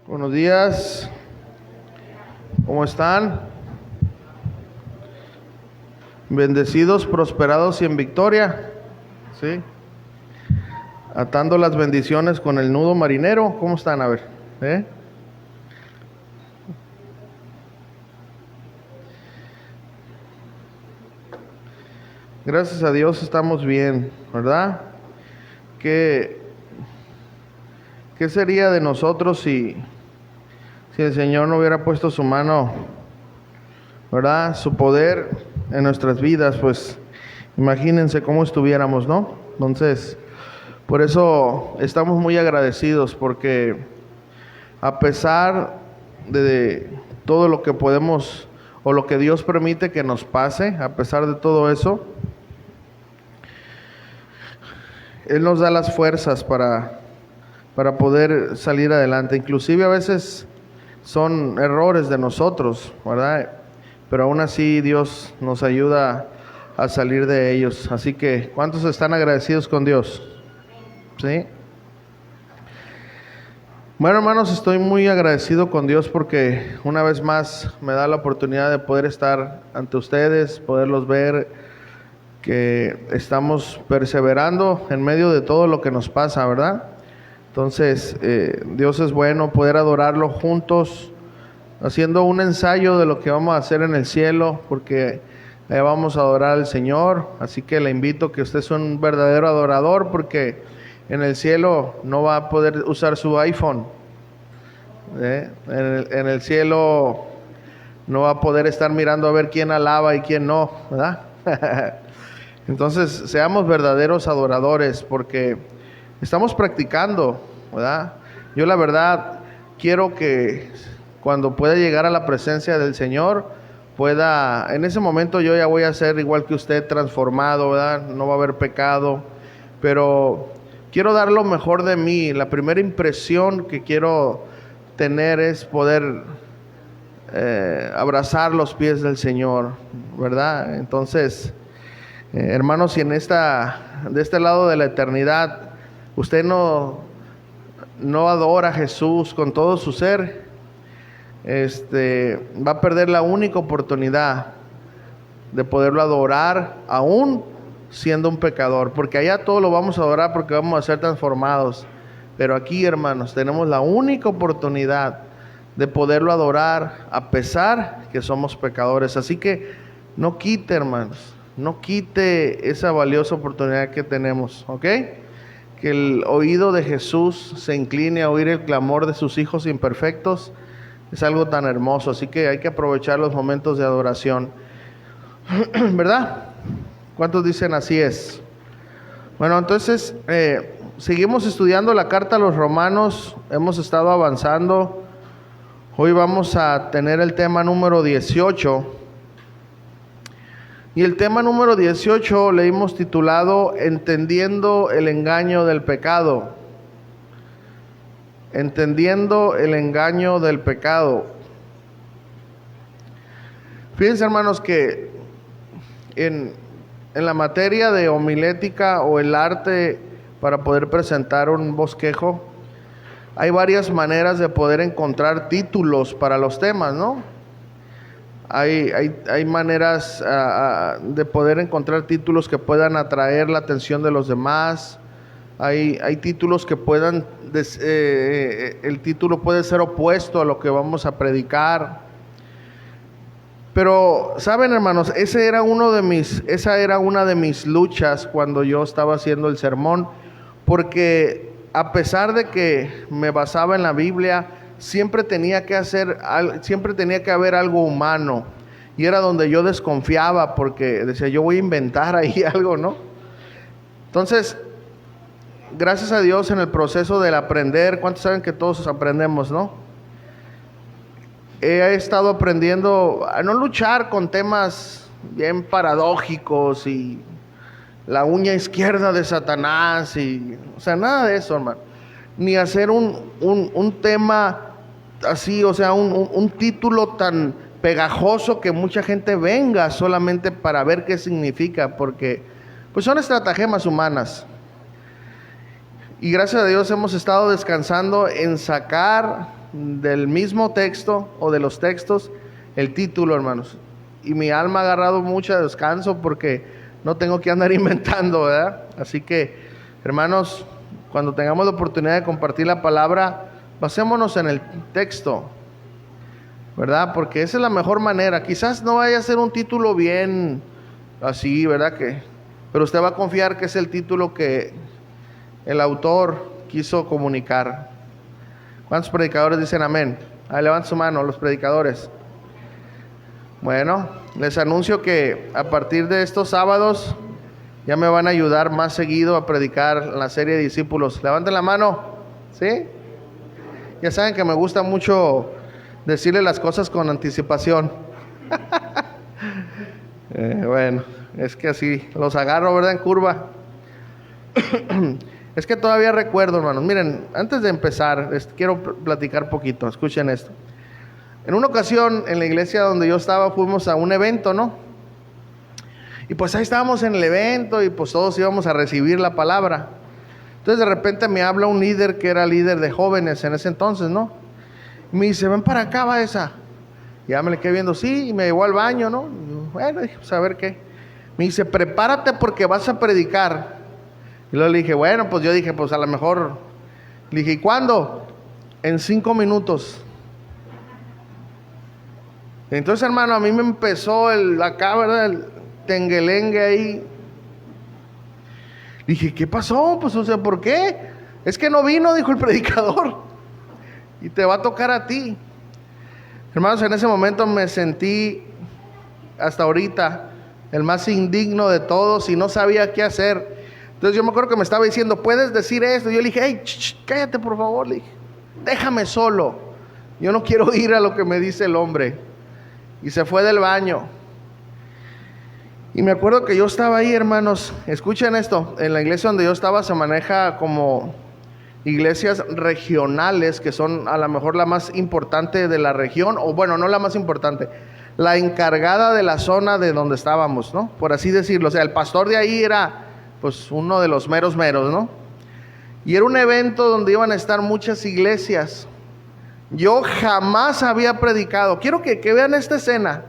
Buenos días, ¿cómo están? Bendecidos, prosperados y en victoria, ¿sí? Atando las bendiciones con el nudo marinero, ¿cómo están? A ver, ¿eh? Gracias a Dios estamos bien, ¿verdad? ¿Qué sería de nosotros si el Señor no hubiera puesto su mano, ¿verdad? Su poder en nuestras vidas, pues imagínense cómo estuviéramos, ¿no? Entonces, por eso estamos muy agradecidos, porque a pesar de todo lo que podemos o lo que Dios permite que nos pase, a pesar de todo eso, Él nos da las fuerzas para poder salir adelante. Inclusive a veces son errores de nosotros, ¿verdad? Pero aún así Dios nos ayuda a salir de ellos. Así que, ¿cuántos están agradecidos con Dios? ¿Sí? Bueno, hermanos, estoy muy agradecido con Dios porque una vez más me da la oportunidad de poder estar ante ustedes, poderlos ver, que estamos perseverando en medio de todo lo que nos pasa, ¿verdad? Entonces, Dios es bueno, poder adorarlo juntos, haciendo un ensayo de lo que vamos a hacer en el cielo, porque allá vamos a adorar al Señor. Así que le invito a que usted sea un verdadero adorador, porque en el cielo no va a poder usar su iPhone. En el cielo no va a poder estar mirando a ver quién alaba y quién no, ¿verdad? Entonces, seamos verdaderos adoradores, porque estamos practicando, ¿verdad? Yo la verdad quiero que cuando pueda llegar a la presencia del Señor, pueda, en ese momento yo ya voy a ser igual que usted, transformado, ¿verdad? No va a haber pecado, pero quiero dar lo mejor de mí. La primera impresión que quiero tener es poder abrazar los pies del Señor, ¿verdad? Entonces, hermanos, si de este lado de la eternidad usted no adora a Jesús con todo su ser, va a perder la única oportunidad de poderlo adorar aún siendo un pecador, porque allá todo lo vamos a adorar porque vamos a ser transformados, pero aquí, hermanos, tenemos la única oportunidad de poderlo adorar a pesar que somos pecadores. Así que no quite, hermanos, no quite esa valiosa oportunidad que tenemos, ¿ok? Que el oído de Jesús se incline a oír el clamor de sus hijos imperfectos. Es algo tan hermoso, así que hay que aprovechar los momentos de adoración, ¿verdad? ¿Cuántos dicen así es? Bueno, entonces seguimos estudiando la carta a los Romanos. Hemos estado avanzando. Hoy vamos a tener el tema número 18. Y el tema número 18 le hemos titulado Entendiendo el engaño del pecado. Entendiendo el engaño del pecado. Fíjense, hermanos, que en la materia de homilética o el arte para poder presentar un bosquejo, hay varias maneras de poder encontrar títulos para los temas, ¿no? Hay maneras de poder encontrar títulos que puedan atraer la atención de los demás. Hay títulos que puedan, el título puede ser opuesto a lo que vamos a predicar. Pero, ¿saben, hermanos? Esa era una de mis luchas cuando yo estaba haciendo el sermón, porque a pesar de que me basaba en la Biblia, siempre tenía que haber algo humano, y era donde yo desconfiaba, porque decía, yo voy a inventar ahí algo, ¿no? Entonces, gracias a Dios, en el proceso del aprender, ¿cuántos saben que todos aprendemos, no? He estado aprendiendo a no luchar con temas bien paradójicos y la uña izquierda de Satanás, o sea, nada de eso, hermano. Ni hacer un tema así, o sea, un título tan pegajoso que mucha gente venga solamente para ver qué significa, porque pues son estratagemas humanas. Y gracias a Dios hemos estado descansando en sacar del mismo texto o de los textos el título, hermanos. Y mi alma ha agarrado mucho descanso porque no tengo que andar inventando, ¿verdad? Así que, hermanos, cuando tengamos la oportunidad de compartir la palabra, basémonos en el texto, ¿verdad? Porque esa es la mejor manera. Quizás no vaya a ser un título bien así, ¿verdad? Pero usted va a confiar que es el título que el autor quiso comunicar. ¿Cuántos predicadores dicen amén? Ahí levanten su mano, los predicadores. Bueno, les anuncio que a partir de estos sábados ya me van a ayudar más seguido a predicar la serie de discípulos. Levanten la mano, ¿sí? Ya saben que me gusta mucho decirle las cosas con anticipación. Bueno, es que así los agarro, ¿verdad? En curva. Es que todavía recuerdo, hermanos. Miren, antes de empezar, quiero platicar poquito. Escuchen esto. En una ocasión, en la iglesia donde yo estaba, fuimos a un evento, ¿no? Y pues ahí estábamos en el evento y pues todos íbamos a recibir la palabra. Entonces de repente me habla un líder que era líder de jóvenes en ese entonces, ¿no? Y me dice, ven para acá, va esa. Y ya me le quedé viendo, sí, y me llevó al baño, ¿no? Y yo, bueno, dije, pues a ver qué. Me dice, prepárate porque vas a predicar. Y luego le dije, bueno, pues yo dije, pues a lo mejor. Le dije, ¿y cuándo? En 5 minutos. Entonces, hermano, a mí me empezó acá, ¿verdad? El tenguelengue ahí. Dije, ¿qué pasó? Pues, o sea, ¿por qué? Es que no vino, dijo el predicador. Y te va a tocar a ti. Hermanos, en ese momento me sentí, hasta ahorita, el más indigno de todos y no sabía qué hacer. Entonces yo me acuerdo que me estaba diciendo, ¿puedes decir esto? Y yo le dije, hey, cállate por favor. Le dije, déjame solo. Yo no quiero ir a lo que me dice el hombre. Y se fue del baño. Y me acuerdo que yo estaba ahí, hermanos. Escuchen esto. En la iglesia donde yo estaba se maneja como iglesias regionales, que son a lo mejor la más importante de la región. O bueno, no la más importante, la encargada de la zona de donde estábamos, ¿no? Por así decirlo. O sea, el pastor de ahí era pues uno de los meros, ¿no? Y era un evento donde iban a estar muchas iglesias. Yo jamás había predicado. Quiero que vean esta escena.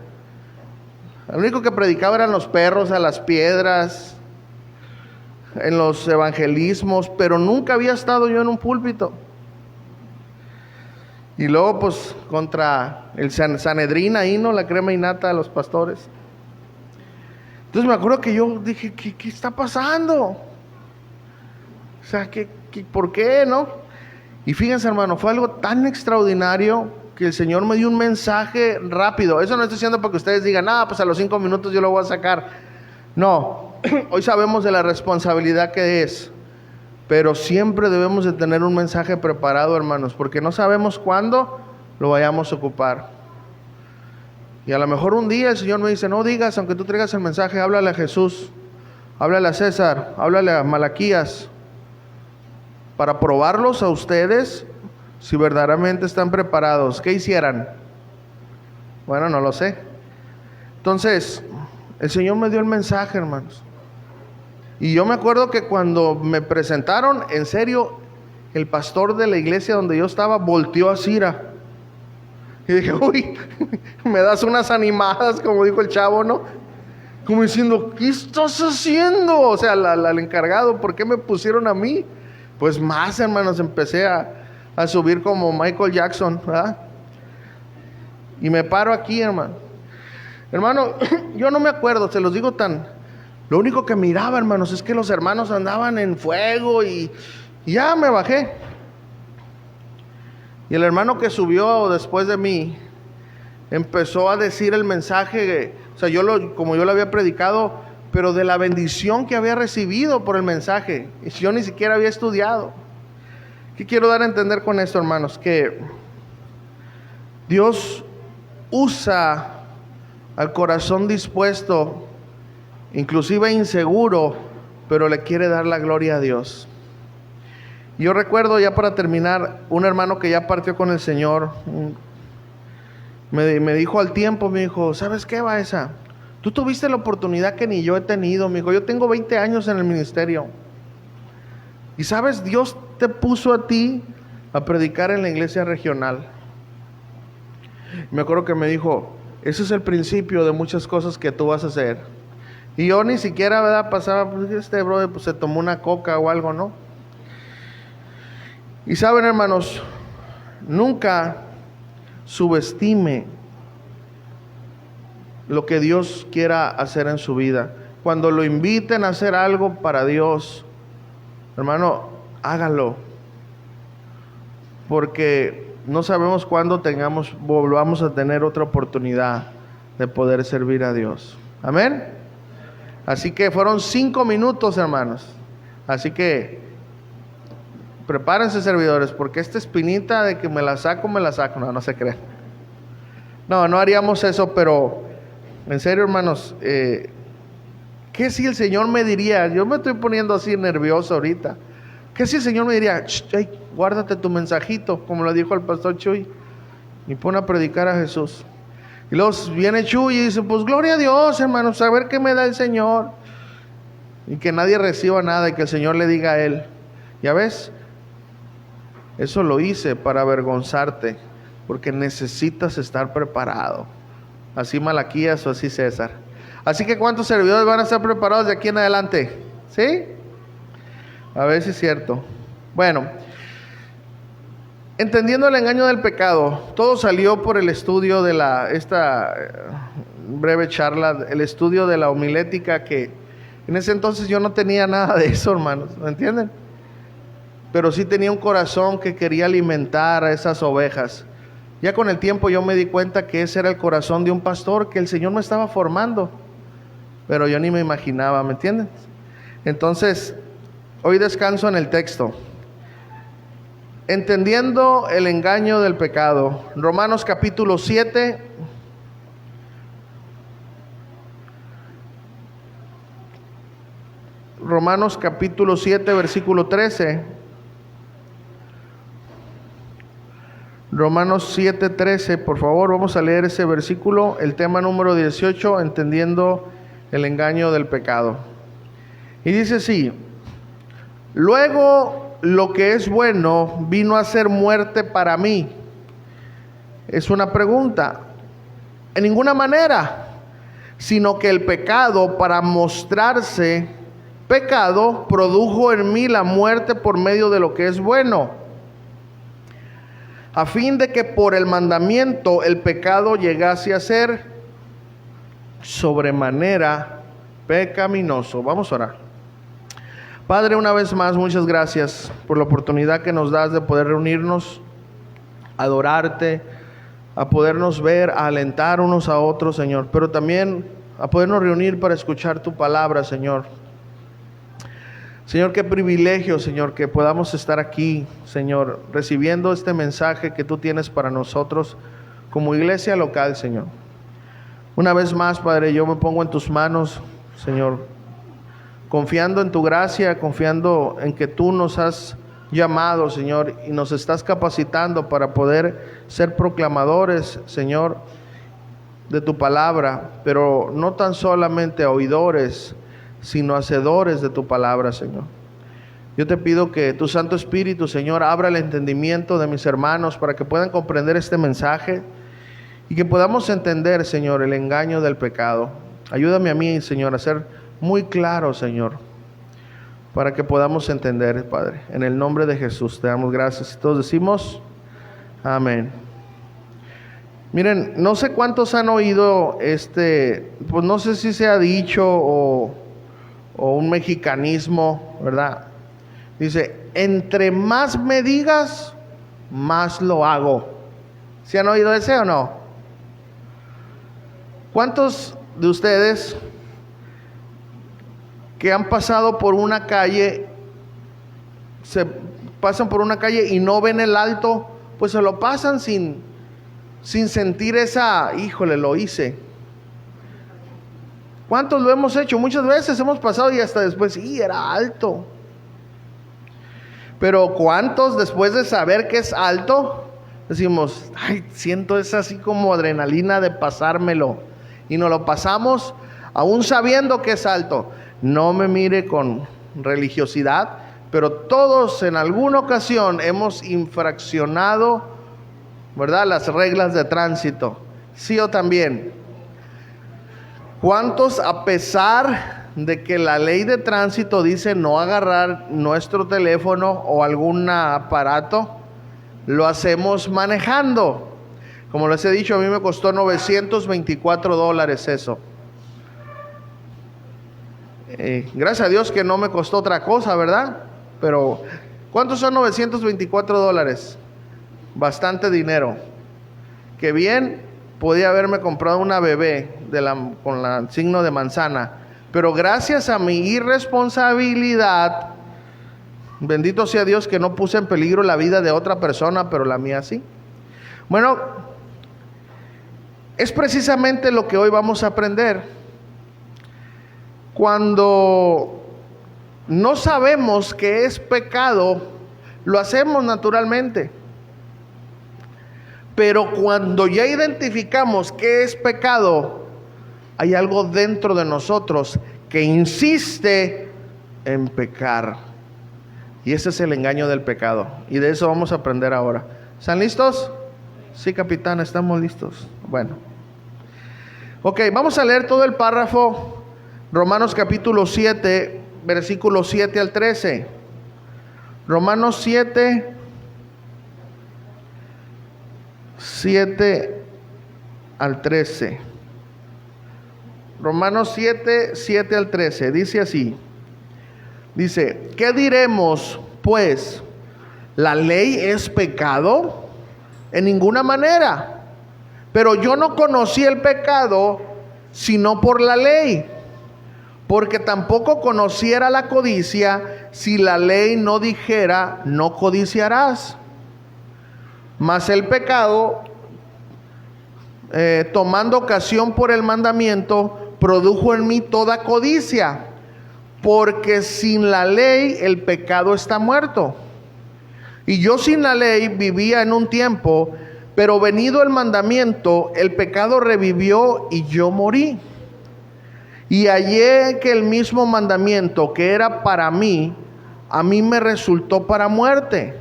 Lo único que predicaba eran los perros a las piedras, en los evangelismos, pero nunca había estado yo en un púlpito. Y luego pues contra el Sanedrín ahí, ¿no? La crema innata de los pastores. Entonces me acuerdo que yo dije, ¿qué está pasando? O sea, ¿por qué, no? Y fíjense, hermano, fue algo tan extraordinario que el Señor me dio un mensaje rápido. Eso no estoy diciendo para que ustedes digan, pues a los 5 minutos yo lo voy a sacar. No, hoy sabemos de la responsabilidad que es. Pero siempre debemos de tener un mensaje preparado, hermanos, porque no sabemos cuándo lo vayamos a ocupar. Y a lo mejor un día el Señor me dice, no digas, aunque tú traigas el mensaje, háblale a Jesús, háblale a César, háblale a Malaquías, para probarlos a ustedes si verdaderamente están preparados. ¿Qué hicieran? Bueno, no lo sé. Entonces, el Señor me dio el mensaje, hermanos. Y yo me acuerdo que cuando me presentaron, en serio, el pastor de la iglesia donde yo estaba volteó a Cira. Y dije, uy, me das unas animadas, como dijo el chavo, ¿no? Como diciendo, ¿qué estás haciendo? O sea, el encargado, ¿por qué me pusieron a mí? Pues más, hermanos, empecé a subir como Michael Jackson, ¿verdad? Y me paro aquí, hermano. Hermano, yo no me acuerdo, se los digo lo único que miraba, hermanos, es que los hermanos andaban en fuego y ya me bajé. Y el hermano que subió después de mí empezó a decir el mensaje, o sea, como yo lo había predicado, pero de la bendición que había recibido por el mensaje. Y yo ni siquiera había estudiado. ¿Qué quiero dar a entender con esto, hermanos? Que Dios usa al corazón dispuesto, inclusive inseguro, pero le quiere dar la gloria a Dios. Yo recuerdo, ya para terminar, un hermano que ya partió con el Señor, me dijo al tiempo, me dijo, ¿sabes qué, Baeza? Tú tuviste la oportunidad que ni yo he tenido, me dijo. Yo tengo 20 años en el ministerio. Y sabes, Dios te puso a ti a predicar en la iglesia regional. Me acuerdo que me dijo, ese es el principio de muchas cosas que tú vas a hacer. Y yo ni siquiera, ¿verdad? Pasaba, pues este brother pues, se tomó una coca o algo, ¿no? Y saben, hermanos, nunca subestime lo que Dios quiera hacer en su vida. Cuando lo inviten a hacer algo para Dios, hermano, hágalo. Porque no sabemos cuándo volvamos a tener otra oportunidad de poder servir a Dios. Amén. Así que fueron 5 minutos, hermanos. Así que prepárense, servidores, porque esta espinita de que me la saco. No se crean. No haríamos eso, pero en serio, hermanos, ¿qué si el Señor me diría? Yo me estoy poniendo así nervioso ahorita. ¿Qué si el Señor me diría, hey, guárdate tu mensajito, como lo dijo el pastor Chuy, y pone a predicar a Jesús? Y luego viene Chuy y dice, pues gloria a Dios, hermanos, a ver qué me da el Señor. Y que nadie reciba nada y que el Señor le diga a él, ¿ya ves? Eso lo hice para avergonzarte, porque necesitas estar preparado. Así Malaquías o así César. Así que ¿cuántos servidores van a estar preparados de aquí en adelante? ¿Sí? A ver si es cierto. Bueno, entendiendo el engaño del pecado, todo salió por el estudio de esta breve charla, el estudio de la homilética, que en ese entonces yo no tenía nada de eso, hermanos, ¿me entienden? Pero sí tenía un corazón que quería alimentar a esas ovejas. Ya con el tiempo yo me di cuenta que ese era el corazón de un pastor que el Señor me estaba formando, pero yo ni me imaginaba, ¿me entienden? Entonces, hoy descanso en el texto. Entendiendo el engaño del pecado. Romanos capítulo 7. Romanos capítulo 7, versículo 13. Romanos 7:13, por favor, vamos a leer ese versículo, el tema número 18, entendiendo el engaño del pecado. Y dice así: luego lo que es bueno vino a ser muerte para mí. Es una pregunta. En ninguna manera, sino que el pecado, para mostrarse pecado, produjo en mí la muerte por medio de lo que es bueno, a fin de que por el mandamiento el pecado llegase a ser sobremanera pecaminoso. Vamos a orar. Padre, una vez más, muchas gracias por la oportunidad que nos das de poder reunirnos, adorarte, a podernos ver, a alentar unos a otros, Señor, pero también a podernos reunir para escuchar tu palabra, Señor. Señor, qué privilegio, Señor, que podamos estar aquí, Señor, recibiendo este mensaje que tú tienes para nosotros como iglesia local, Señor. Una vez más, Padre, yo me pongo en tus manos, Señor, confiando en tu gracia, confiando en que tú nos has llamado, Señor, y nos estás capacitando para poder ser proclamadores, Señor, de tu palabra, pero no tan solamente oidores, sino hacedores de tu palabra, Señor. Yo te pido que tu Santo Espíritu, Señor, abra el entendimiento de mis hermanos para que puedan comprender este mensaje y que podamos entender, Señor, el engaño del pecado. Ayúdame a mí, Señor, a ser muy claro, Señor, para que podamos entender, Padre. En el nombre de Jesús te damos gracias. Y todos decimos amén. Miren, no sé cuántos han oído pues no sé si se ha dicho o un mexicanismo, ¿verdad? Dice, entre más me digas, más lo hago. ¿Sí han oído ese o no? ¿Cuántos de ustedes que han pasado por una calle, pasan por una calle y no ven el alto, pues se lo pasan sin sentir híjole, lo hice? ¿Cuántos lo hemos hecho? Muchas veces hemos pasado y hasta después, sí, era alto. Pero ¿cuántos después de saber que es alto, decimos, ay, siento esa así como adrenalina de pasármelo? Y nos lo pasamos aún sabiendo que es alto. No me mire con religiosidad, pero todos en alguna ocasión hemos infraccionado, ¿verdad?, las reglas de tránsito. ¿Sí o también? ¿Cuántos, a pesar de que la ley de tránsito dice no agarrar nuestro teléfono o algún aparato, lo hacemos manejando? Como les he dicho, a mí me costó $924 eso. Gracias a Dios que no me costó otra cosa, ¿verdad? Pero ¿cuántos son $924? Bastante dinero. Que bien podía haberme comprado una bebé con el signo de manzana, pero gracias a mi irresponsabilidad, bendito sea Dios que no puse en peligro la vida de otra persona, pero la mía sí. Bueno, es precisamente lo que hoy vamos a aprender. Cuando no sabemos que es pecado, lo hacemos naturalmente. Pero cuando ya identificamos que es pecado, hay algo dentro de nosotros que insiste en pecar. Y ese es el engaño del pecado. Y de eso vamos a aprender ahora. ¿Están listos? Sí, capitán, estamos listos. Bueno. Ok, vamos a leer todo el párrafo. Romanos capítulo 7, versículos 7 al 13. Romanos 7 al 13. Romanos 7 al 13. Dice así. Dice, ¿qué diremos pues? ¿La ley es pecado? En ninguna manera. Pero yo no conocí el pecado sino por la ley, porque tampoco conociera la codicia si la ley no dijera, no codiciarás. Mas el pecado, tomando ocasión por el mandamiento, produjo en mí toda codicia, porque sin la ley el pecado está muerto. Y yo sin la ley vivía en un tiempo, pero venido el mandamiento, el pecado revivió y yo morí. Y hallé que el mismo mandamiento que era para mí, a mí me resultó para muerte.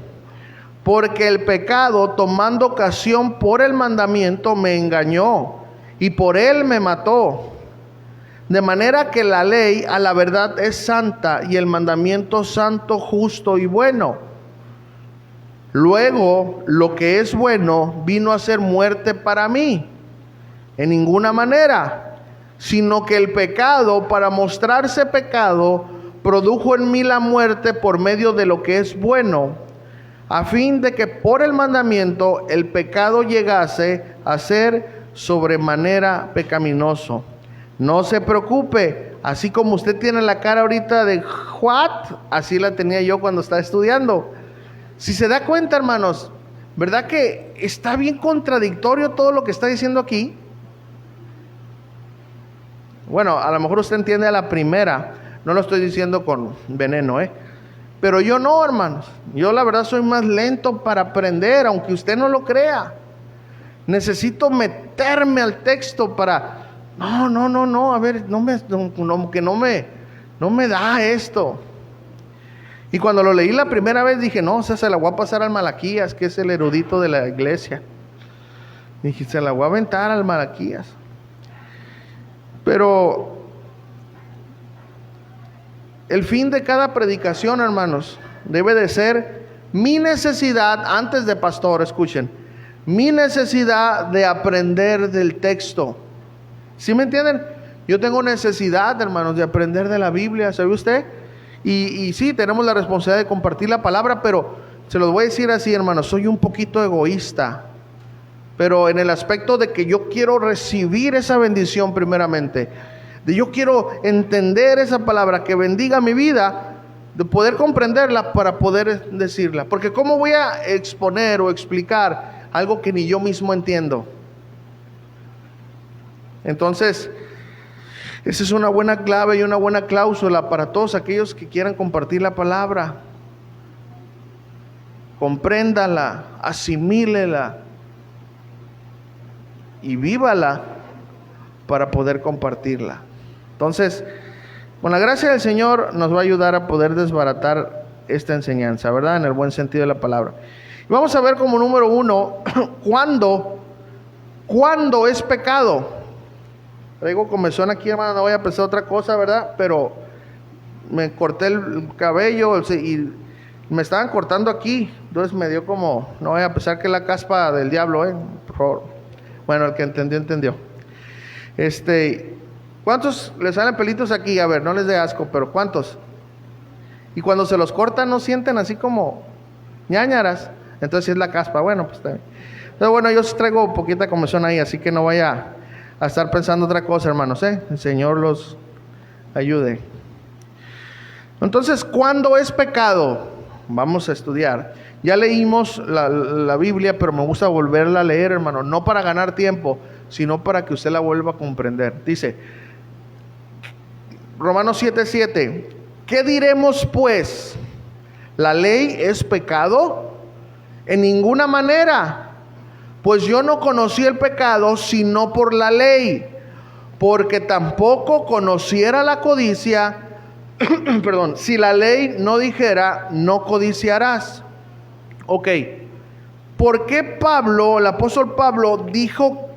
Porque el pecado, tomando ocasión por el mandamiento, me engañó y por él me mató. De manera que la ley a la verdad es santa y el mandamiento santo, justo y bueno. Luego, lo que es bueno vino a ser muerte para mí. En ninguna manera, sino que el pecado, para mostrarse pecado, produjo en mí la muerte por medio de lo que es bueno, a fin de que por el mandamiento el pecado llegase a ser sobremanera pecaminoso. No se preocupe, así como usted tiene la cara ahorita de what, así la tenía yo cuando estaba estudiando. Si se da cuenta, hermanos, ¿verdad que está bien contradictorio todo lo que está diciendo aquí? Bueno, a lo mejor usted entiende a la primera, no lo estoy diciendo con veneno, pero yo no, hermanos. Yo la verdad soy más lento para aprender, aunque usted no lo crea. Necesito meterme al texto para... No, a ver, no me da esto. Y cuando lo leí la primera vez dije, no, o sea, se la voy a pasar al Malaquías, que es el erudito de la iglesia. Dije, se la voy a aventar al Malaquías. Pero el fin de cada predicación, hermanos, debe de ser mi necesidad, antes de pastor, escuchen, mi necesidad de aprender del texto. ¿Sí me entienden? Yo tengo necesidad, hermanos, de aprender de la Biblia, ¿sabe usted? Y sí, tenemos la responsabilidad de compartir la palabra, pero se los voy a decir así, hermanos, soy un poquito egoísta, pero en el aspecto de que yo quiero recibir esa bendición primeramente, de yo quiero entender esa palabra que bendiga mi vida, de poder comprenderla para poder decirla, porque ¿cómo voy a exponer o explicar algo que ni yo mismo entiendo? Entonces, esa es una buena clave y una buena cláusula para todos aquellos que quieran compartir la palabra. Compréndala, asimílela y vívala para poder compartirla. Entonces, con la gracia del Señor nos va a ayudar a poder desbaratar esta enseñanza, ¿verdad? En el buen sentido de la palabra. Y vamos a ver como número 1, ¿cuándo es pecado? Traigo comezón aquí, hermano, no voy a pensar otra cosa, ¿verdad? Pero me corté el cabello y me estaban cortando aquí, entonces me dio como, no voy a pensar que es la caspa del diablo, por favor. Bueno, el que entendió, entendió. ¿Cuántos les salen pelitos aquí? A ver, no les dé asco, pero ¿cuántos? Y cuando se los cortan, ¿no sienten así como ñáñaras? Entonces si es la caspa, bueno, pues está bien. Entonces, bueno, yo traigo poquita comezón ahí, así que no vaya a estar pensando otra cosa, hermanos, El Señor los ayude. Entonces, ¿cuándo es pecado? Vamos a estudiar. Ya leímos la Biblia, pero me gusta volverla a leer, hermano, no para ganar tiempo, sino para que usted la vuelva a comprender. Dice, Romanos 7:7, ¿qué diremos pues? ¿La ley es pecado? En ninguna manera, pues yo no conocí el pecado sino por la ley, porque tampoco conociera la codicia, perdón, si la ley no dijera, no codiciarás. Ok, ¿por qué Pablo, el apóstol Pablo, dijo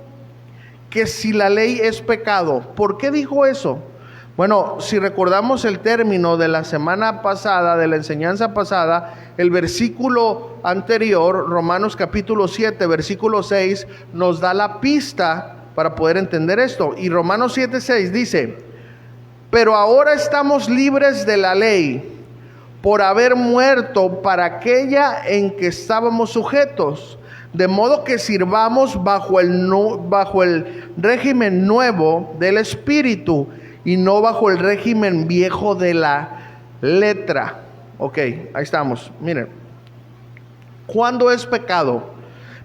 que si la ley es pecado? ¿Por qué dijo eso? Bueno, si recordamos el término de la semana pasada, de la enseñanza pasada, el versículo anterior, Romanos capítulo 7, versículo 6, nos da la pista para poder entender esto. Y Romanos 7:6 dice, pero ahora estamos libres de la ley, por haber muerto para aquella en que estábamos sujetos, de modo que sirvamos bajo el régimen nuevo del Espíritu, y no bajo el régimen viejo de la letra. Ok, ahí estamos. Miren, ¿cuándo es pecado?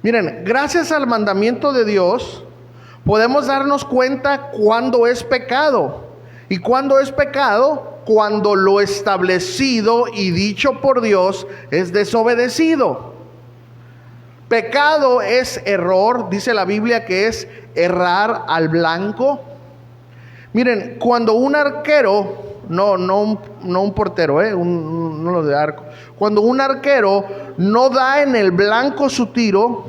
Miren, gracias al mandamiento de Dios, podemos darnos cuenta cuándo es pecado. ¿Y cuándo es pecado? Cuando lo establecido y dicho por Dios es desobedecido. Pecado es error, dice la Biblia que es errar al blanco. Miren, cuando un arquero, no un portero, uno de arco. Cuando un arquero no da en el blanco su tiro,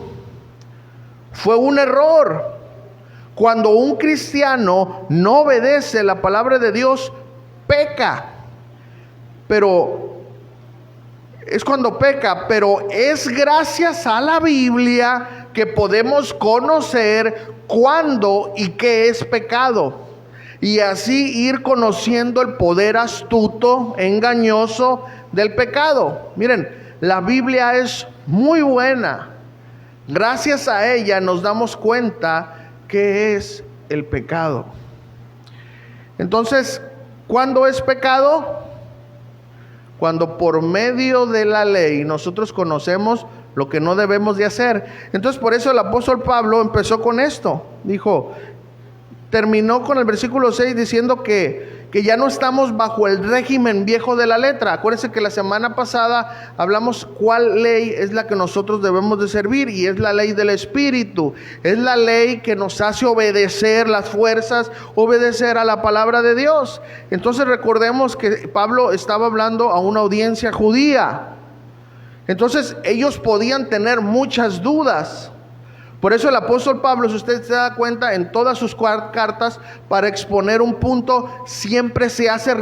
fue un error. Cuando un cristiano no obedece la palabra de Dios, peca. Pero es cuando peca, pero es gracias a la Biblia que podemos conocer cuándo y qué es pecado. Y así ir conociendo el poder astuto, engañoso del pecado. Miren, la Biblia es muy buena. Gracias a ella nos damos cuenta qué es el pecado. Entonces, ¿cuándo es pecado? Cuando por medio de la ley nosotros conocemos lo que no debemos de hacer. Entonces, por eso el apóstol Pablo empezó con esto. Terminó con el versículo 6 diciendo que ya no estamos bajo el régimen viejo de la letra. Acuérdense que la semana pasada hablamos cuál ley es la que nosotros debemos de servir, y es la ley del Espíritu. Es la ley que nos hace obedecer las fuerzas, obedecer a la palabra de Dios. Entonces recordemos que Pablo estaba hablando a una audiencia judía. Entonces ellos podían tener muchas dudas. Por eso el apóstol Pablo, si usted se da cuenta, en todas sus cartas, para exponer un punto, siempre se hace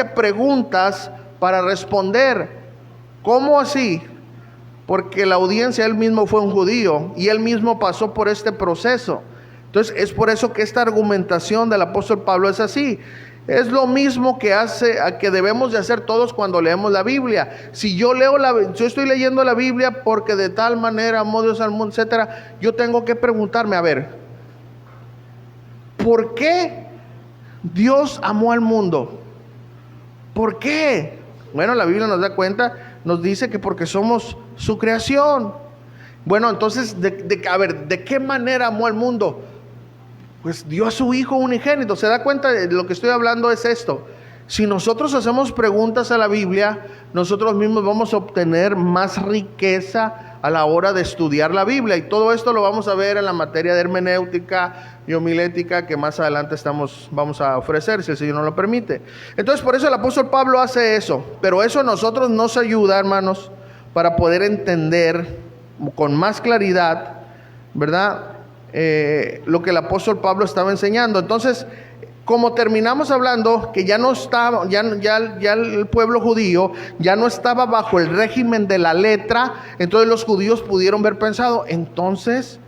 preguntas para responder. ¿Cómo así? Porque la audiencia, él mismo fue un judío y él mismo pasó por este proceso. Entonces es por eso que esta argumentación del apóstol Pablo es así. Es lo mismo que debemos de hacer todos cuando leemos la Biblia. Si yo estoy leyendo la Biblia porque de tal manera amó Dios al mundo, etcétera, yo tengo que preguntarme, a ver, ¿por qué Dios amó al mundo? ¿Por qué? Bueno, la Biblia nos da cuenta, nos dice que porque somos su creación. Bueno, entonces, ¿de qué manera amó al mundo? Pues dio a su Hijo unigénito. ¿Se da cuenta? De lo que estoy hablando es esto. Si nosotros hacemos preguntas a la Biblia, nosotros mismos vamos a obtener más riqueza a la hora de estudiar la Biblia. Y todo esto lo vamos a ver en la materia de hermenéutica y homilética que más adelante vamos a ofrecer, si el Señor nos lo permite. Entonces, por eso el apóstol Pablo hace eso. Pero eso a nosotros nos ayuda, hermanos, para poder entender con más claridad, ¿verdad? Lo que el apóstol Pablo estaba enseñando. Entonces, como terminamos hablando que ya no estaba, ya el pueblo judío ya no estaba bajo el régimen de la letra, entonces los judíos pudieron haber pensado, entonces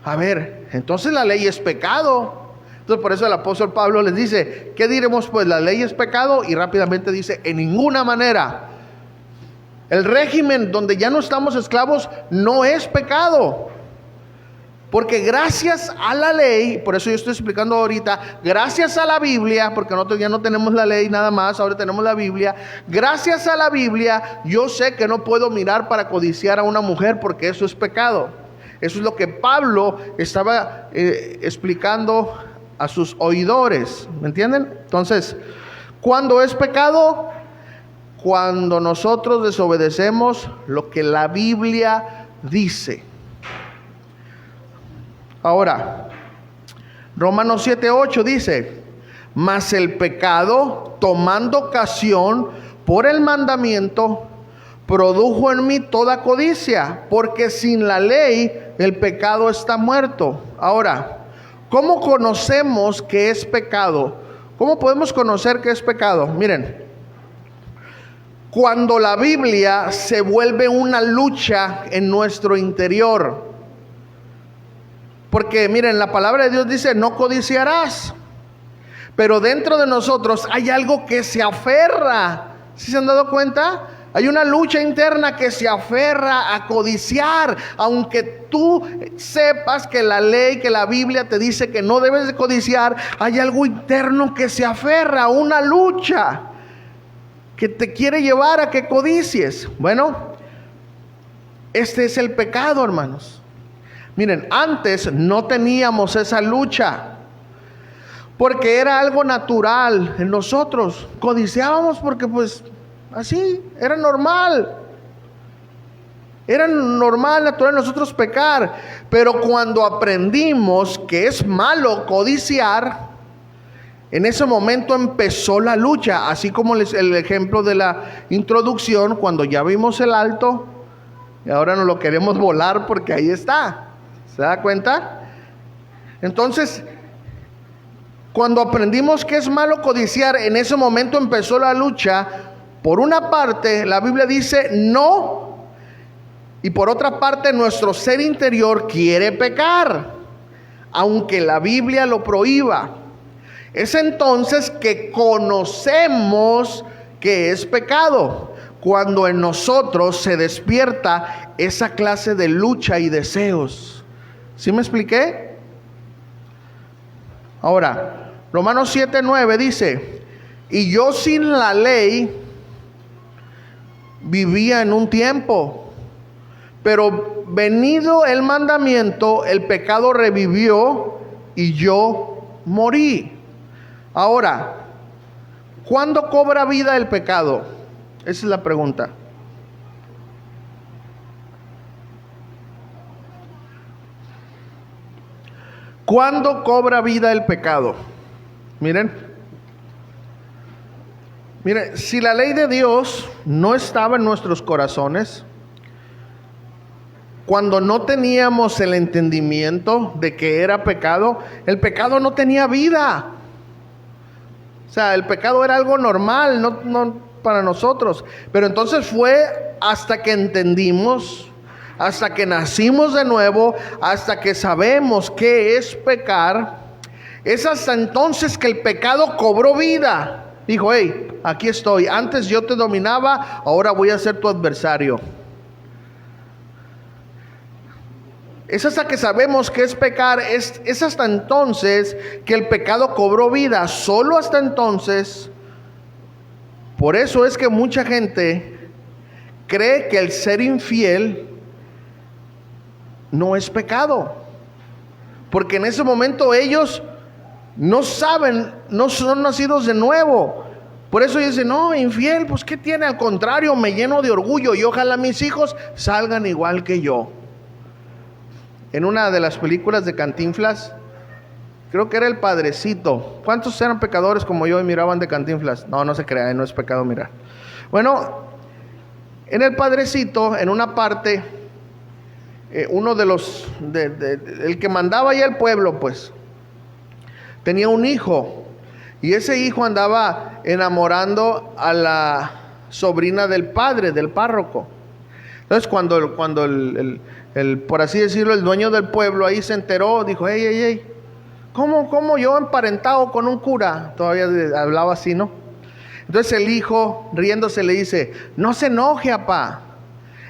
la ley es pecado. Entonces por eso el apóstol Pablo les dice, ¿qué diremos pues? ¿La ley es pecado? Y rápidamente dice, en ninguna manera. El régimen donde ya no estamos esclavos no es pecado. Porque gracias a la ley, por eso yo estoy explicando ahorita, gracias a la Biblia, porque nosotros ya no tenemos la ley nada más, ahora tenemos la Biblia. Gracias a la Biblia, yo sé que no puedo mirar para codiciar a una mujer porque eso es pecado. Eso es lo que Pablo estaba explicando a sus oidores, ¿me entienden? Entonces, ¿cuándo es pecado? Cuando nosotros desobedecemos lo que la Biblia dice. Ahora, Romanos 7:8 dice, mas el pecado, tomando ocasión por el mandamiento, produjo en mí toda codicia, porque sin la ley el pecado está muerto. Ahora, ¿cómo conocemos que es pecado? ¿Cómo podemos conocer que es pecado? Miren, cuando la Biblia se vuelve una lucha en nuestro interior. Porque miren, la palabra de Dios dice, no codiciarás. Pero dentro de nosotros hay algo que se aferra. ¿Sí se han dado cuenta? Hay una lucha interna que se aferra a codiciar. Aunque tú sepas que la ley, que la Biblia te dice que no debes de codiciar, hay algo interno que se aferra, una lucha que te quiere llevar a que codicies. Bueno, este es el pecado, hermanos. Miren, antes no teníamos esa lucha, porque era algo natural en nosotros. Codiciábamos porque pues así, era normal. Era normal, natural nosotros pecar. Pero cuando aprendimos que es malo codiciar, en ese momento empezó la lucha. Así como el ejemplo de la introducción, cuando ya vimos el alto, y ahora no lo queremos volar porque ahí está. ¿Se da cuenta? Entonces, cuando aprendimos que es malo codiciar, en ese momento empezó la lucha. Por una parte, la Biblia dice no, y por otra parte, nuestro ser interior quiere pecar, aunque la Biblia lo prohíba. Es entonces que conocemos que es pecado, cuando en nosotros se despierta esa clase de lucha y deseos. ¿Sí me expliqué? Ahora, Romanos 7:9 dice, y yo sin la ley vivía en un tiempo, pero venido el mandamiento, el pecado revivió y yo morí. Ahora, ¿cuándo cobra vida el pecado? Esa es la pregunta. ¿Cuándo cobra vida el pecado? Miren, si la ley de Dios no estaba en nuestros corazones, cuando no teníamos el entendimiento de que era pecado, el pecado no tenía vida. O sea, el pecado era algo normal, no para nosotros. Pero entonces fue hasta que entendimos, hasta que nacimos de nuevo, hasta que sabemos qué es pecar, es hasta entonces que el pecado cobró vida. Dijo, hey, aquí estoy, antes yo te dominaba, ahora voy a ser tu adversario. Es hasta que sabemos qué es pecar, es hasta entonces que el pecado cobró vida, solo hasta entonces. Por eso es que mucha gente cree que el ser infiel no es pecado, porque en ese momento ellos no saben, no son nacidos de nuevo. Por eso dice, no, infiel, pues ¿qué tiene? Al contrario, me lleno de orgullo y ojalá mis hijos salgan igual que yo. En una de las películas de Cantinflas, creo que era El Padrecito. ¿Cuántos eran pecadores como yo y miraban de Cantinflas? No, no se crean, no es pecado mirar. Bueno, en El Padrecito, en una parte, uno de los, el que mandaba ahí al pueblo, pues, tenía un hijo. Y ese hijo andaba enamorando a la sobrina del padre, del párroco. Entonces cuando por así decirlo, el dueño del pueblo ahí se enteró, dijo, hey, ¿cómo yo emparentado con un cura? Todavía hablaba así, ¿no? Entonces el hijo, riéndose, le dice, no se enoje, apá.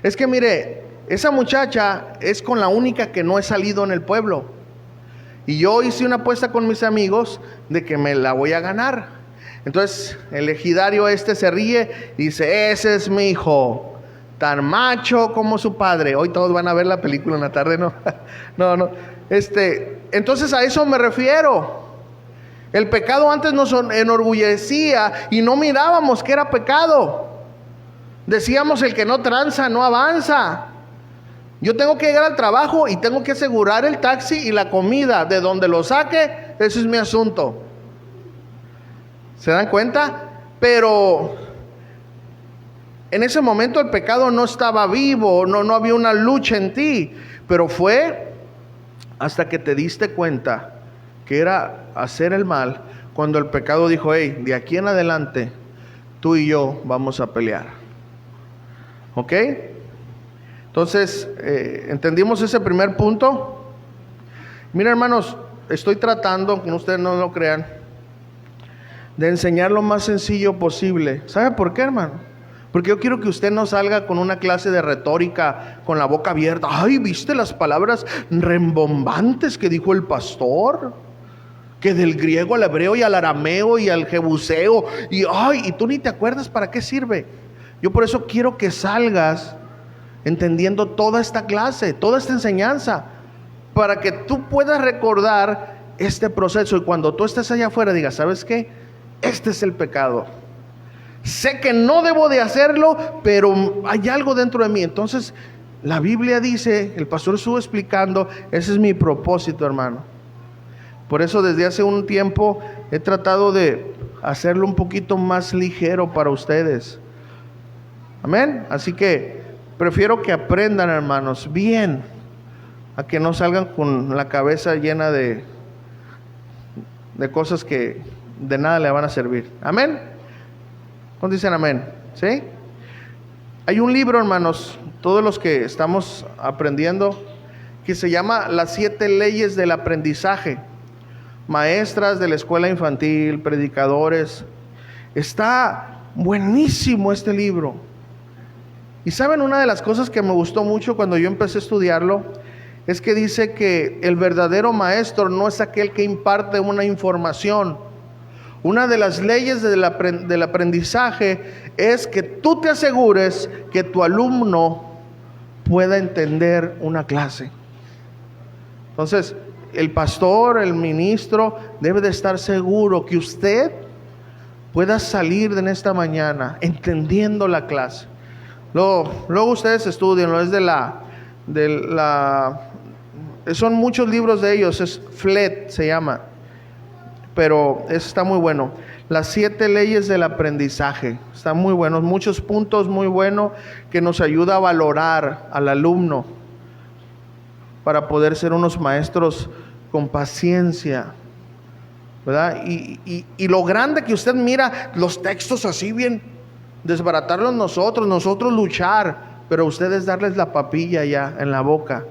Es que mire, esa muchacha es con la única que no he salido en el pueblo. Y yo hice una apuesta con mis amigos de que me la voy a ganar. Entonces el ejidario se ríe y dice, ese es mi hijo, tan macho como su padre. Hoy todos van a ver la película en la tarde, ¿no? No. Entonces a eso me refiero. El pecado antes nos enorgullecía y no mirábamos que era pecado. Decíamos, el que no tranza no avanza. Yo tengo que llegar al trabajo y tengo que asegurar el taxi y la comida. De donde lo saque, ese es mi asunto. ¿Se dan cuenta? Pero en ese momento el pecado no estaba vivo, no había una lucha en ti. Pero fue hasta que te diste cuenta que era hacer el mal, cuando el pecado dijo, hey, de aquí en adelante, tú y yo vamos a pelear. ¿Ok? Entonces, ¿entendimos ese primer punto? Mira, hermanos, estoy tratando, que ustedes no lo crean, de enseñar lo más sencillo posible. ¿Sabe por qué, hermano? Porque yo quiero que usted no salga con una clase de retórica con la boca abierta. Ay, ¿viste las palabras rembombantes que dijo el pastor? Que del griego al hebreo y al arameo y al jebuseo. Y tú ni te acuerdas para qué sirve. Yo por eso quiero que salgas entendiendo toda esta clase, toda esta enseñanza, para que tú puedas recordar este proceso. Y cuando tú estés allá afuera digas, ¿sabes qué? Este es el pecado. Sé que no debo de hacerlo, pero hay algo dentro de mí. Entonces la Biblia dice, el pastor estuvo explicando, ese es mi propósito, hermano. Por eso desde hace un tiempo he tratado de hacerlo un poquito más ligero para ustedes. Amén. Así que prefiero que aprendan, hermanos, bien, a que no salgan con la cabeza llena de cosas que de nada le van a servir. Amén. ¿Cuántos dicen amén? ¿Sí? Hay un libro, hermanos, todos los que estamos aprendiendo, que se llama Las 7 leyes del aprendizaje. Maestras de la escuela infantil, predicadores. Está buenísimo este libro. Y saben, una de las cosas que me gustó mucho cuando yo empecé a estudiarlo es que dice que el verdadero maestro no es aquel que imparte una información. Una de las leyes del aprendizaje es que tú te asegures que tu alumno pueda entender una clase. Entonces, el pastor, el ministro debe de estar seguro que usted pueda salir de esta mañana entendiendo la clase. Luego ustedes estudian, es son muchos libros de ellos, es FLET se llama, pero está muy bueno. Las 7 leyes del aprendizaje, están muy buenos, muchos puntos muy buenos que nos ayuda a valorar al alumno para poder ser unos maestros con paciencia, ¿verdad? Y lo grande que usted mira los textos así bien, desbaratarlos nosotros luchar, pero ustedes darles la papilla ya en la boca,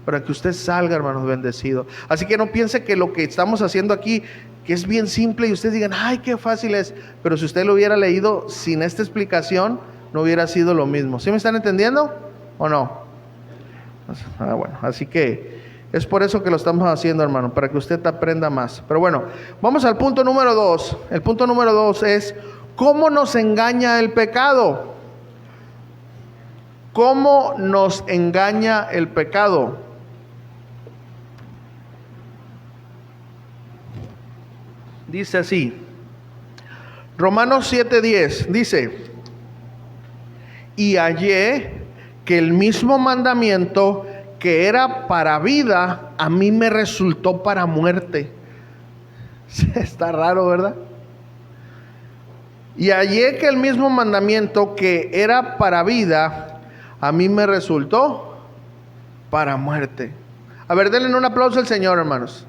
para que usted salga, hermanos, bendecido. Así que no piense que lo que estamos haciendo aquí, que es bien simple, y ustedes digan, ay, qué fácil es, pero si usted lo hubiera leído sin esta explicación, no hubiera sido lo mismo. ¿Sí me están entendiendo o no? Bueno, así que es por eso que lo estamos haciendo, hermano, para que usted aprenda más. Pero bueno, vamos al punto número 2. El punto número 2 es ¿cómo nos engaña el pecado? ¿Cómo nos engaña el pecado? Dice así: Romanos 7:10 dice: y hallé que el mismo mandamiento que era para vida, a mí me resultó para muerte. Está raro, ¿verdad? Y hallé que el mismo mandamiento que era para vida, a mí me resultó para muerte. A ver, denle un aplauso al Señor, hermanos.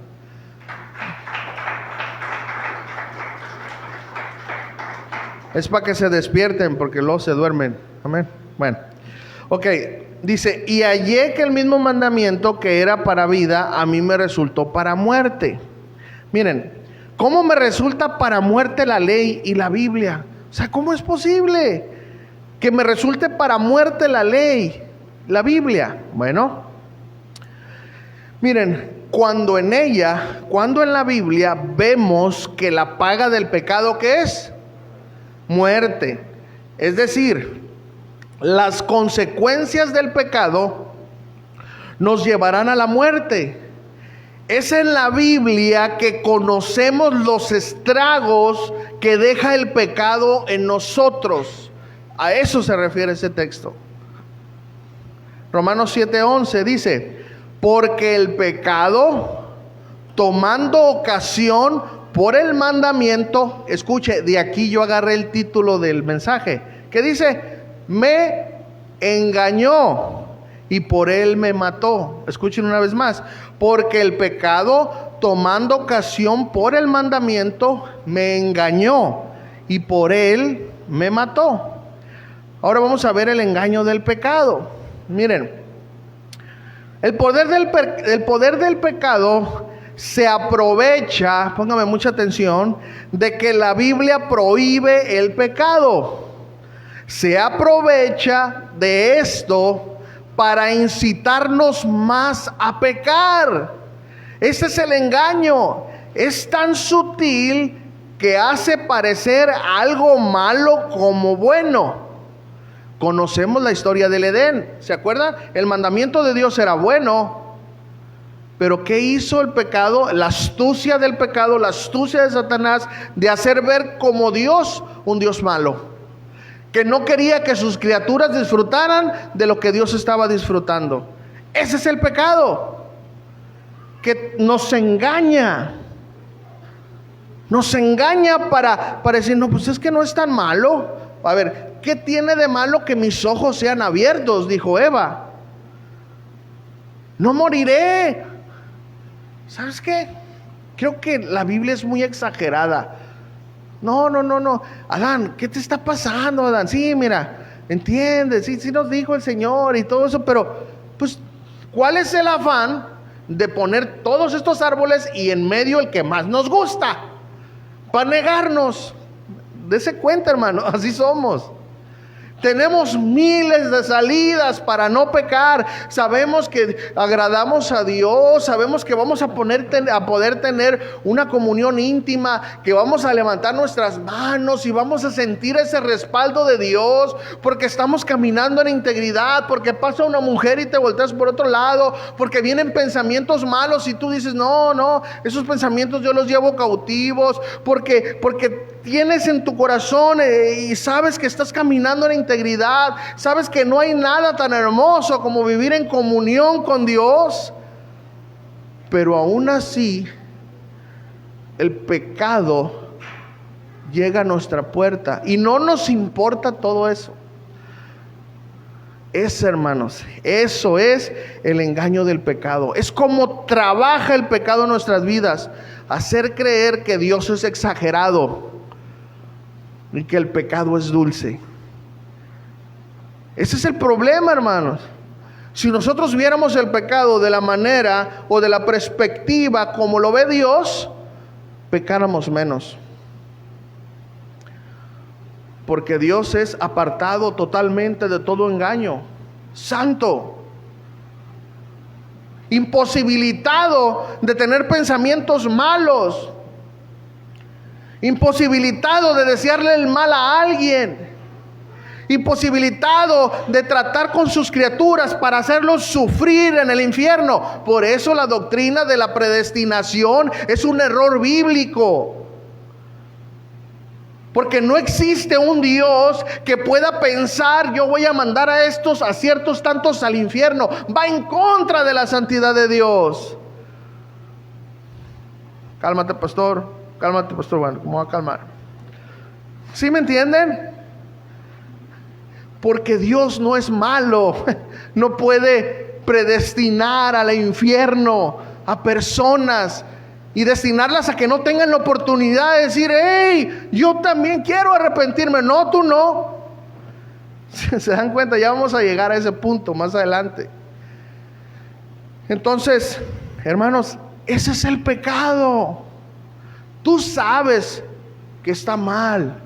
Es para que se despierten, porque luego se duermen. Amén. Bueno, ok. Dice: y hallé que el mismo mandamiento que era para vida, a mí me resultó para muerte. Miren, ¿cómo me resulta para muerte la ley y la Biblia? O sea, ¿cómo es posible que me resulte para muerte la ley, la Biblia? Bueno, miren, cuando en la Biblia vemos que la paga del pecado, ¿qué es? Muerte. Es decir, las consecuencias del pecado nos llevarán a la muerte. Es en la Biblia que conocemos los estragos que deja el pecado en nosotros. A eso se refiere ese texto. Romanos 7:11 dice: porque el pecado, tomando ocasión por el mandamiento, escuche, de aquí yo agarré el título del mensaje, que dice: me engañó y por él me mató. Escuchen una vez más: porque el pecado, tomando ocasión por el mandamiento, me engañó y por él me mató. Ahora vamos a ver el engaño del pecado. Miren, el poder del pecado se aprovecha, póngame mucha atención, de que la Biblia prohíbe el pecado. Se aprovecha de esto para incitarnos más a pecar. Ese es el engaño. Es tan sutil que hace parecer algo malo como bueno. Conocemos la historia del Edén, ¿se acuerdan? El mandamiento de Dios era bueno, pero ¿qué hizo el pecado? La astucia del pecado, la astucia de Satanás, de hacer ver como Dios un Dios malo, que no quería que sus criaturas disfrutaran de lo que Dios estaba disfrutando. Ese es el pecado, que nos engaña. Nos engaña para decir: no, pues es que no es tan malo. A ver, ¿qué tiene de malo que mis ojos sean abiertos?, dijo Eva. No moriré. ¿Sabes qué? Creo que la Biblia es muy exagerada. No. Adán, ¿qué te está pasando, Adán? Sí, mira, entiendes, sí nos dijo el Señor y todo eso, pero pues, ¿cuál es el afán de poner todos estos árboles y en medio el que más nos gusta? Para negarnos. Dese cuenta, hermano, así somos. Tenemos miles de salidas para no pecar. Sabemos que agradamos a Dios. Sabemos que vamos a poder tener una comunión íntima, que vamos a levantar nuestras manos y vamos a sentir ese respaldo de Dios, porque estamos caminando en integridad, porque pasa una mujer y te volteas por otro lado, porque vienen pensamientos malos y tú dices: no, esos pensamientos yo los llevo cautivos, porque tienes en tu corazón y sabes que estás caminando en integridad, sabes que no hay nada tan hermoso como vivir en comunión con Dios, pero aún así el pecado llega a nuestra puerta y no nos importa todo eso. Hermanos, eso es el engaño del pecado. Es como trabaja el pecado en nuestras vidas: hacer creer que Dios es exagerado y que el pecado es dulce. Ese es el problema, hermanos. Si nosotros viéramos el pecado de la manera o de la perspectiva como lo ve Dios, pecáramos menos. Porque Dios es apartado totalmente de todo engaño, santo, imposibilitado de tener pensamientos malos, imposibilitado de desearle el mal a alguien, imposibilitado de tratar con sus criaturas para hacerlos sufrir en el infierno. Por eso la doctrina de la predestinación es un error bíblico. Porque no existe un Dios que pueda pensar, yo voy a mandar a estos, a ciertos tantos al infierno. Va en contra de la santidad de Dios. Cálmate, pastor. Cálmate, pastor. Bueno, ¿cómo va a calmar? ¿Sí me entienden? Porque Dios no es malo. No puede predestinar al infierno a personas y destinarlas a que no tengan la oportunidad de decir, hey, yo también quiero arrepentirme. No, tú no. ¿Se dan cuenta? Ya vamos a llegar a ese punto más adelante. Entonces, hermanos, ese es el pecado. Tú sabes que está mal,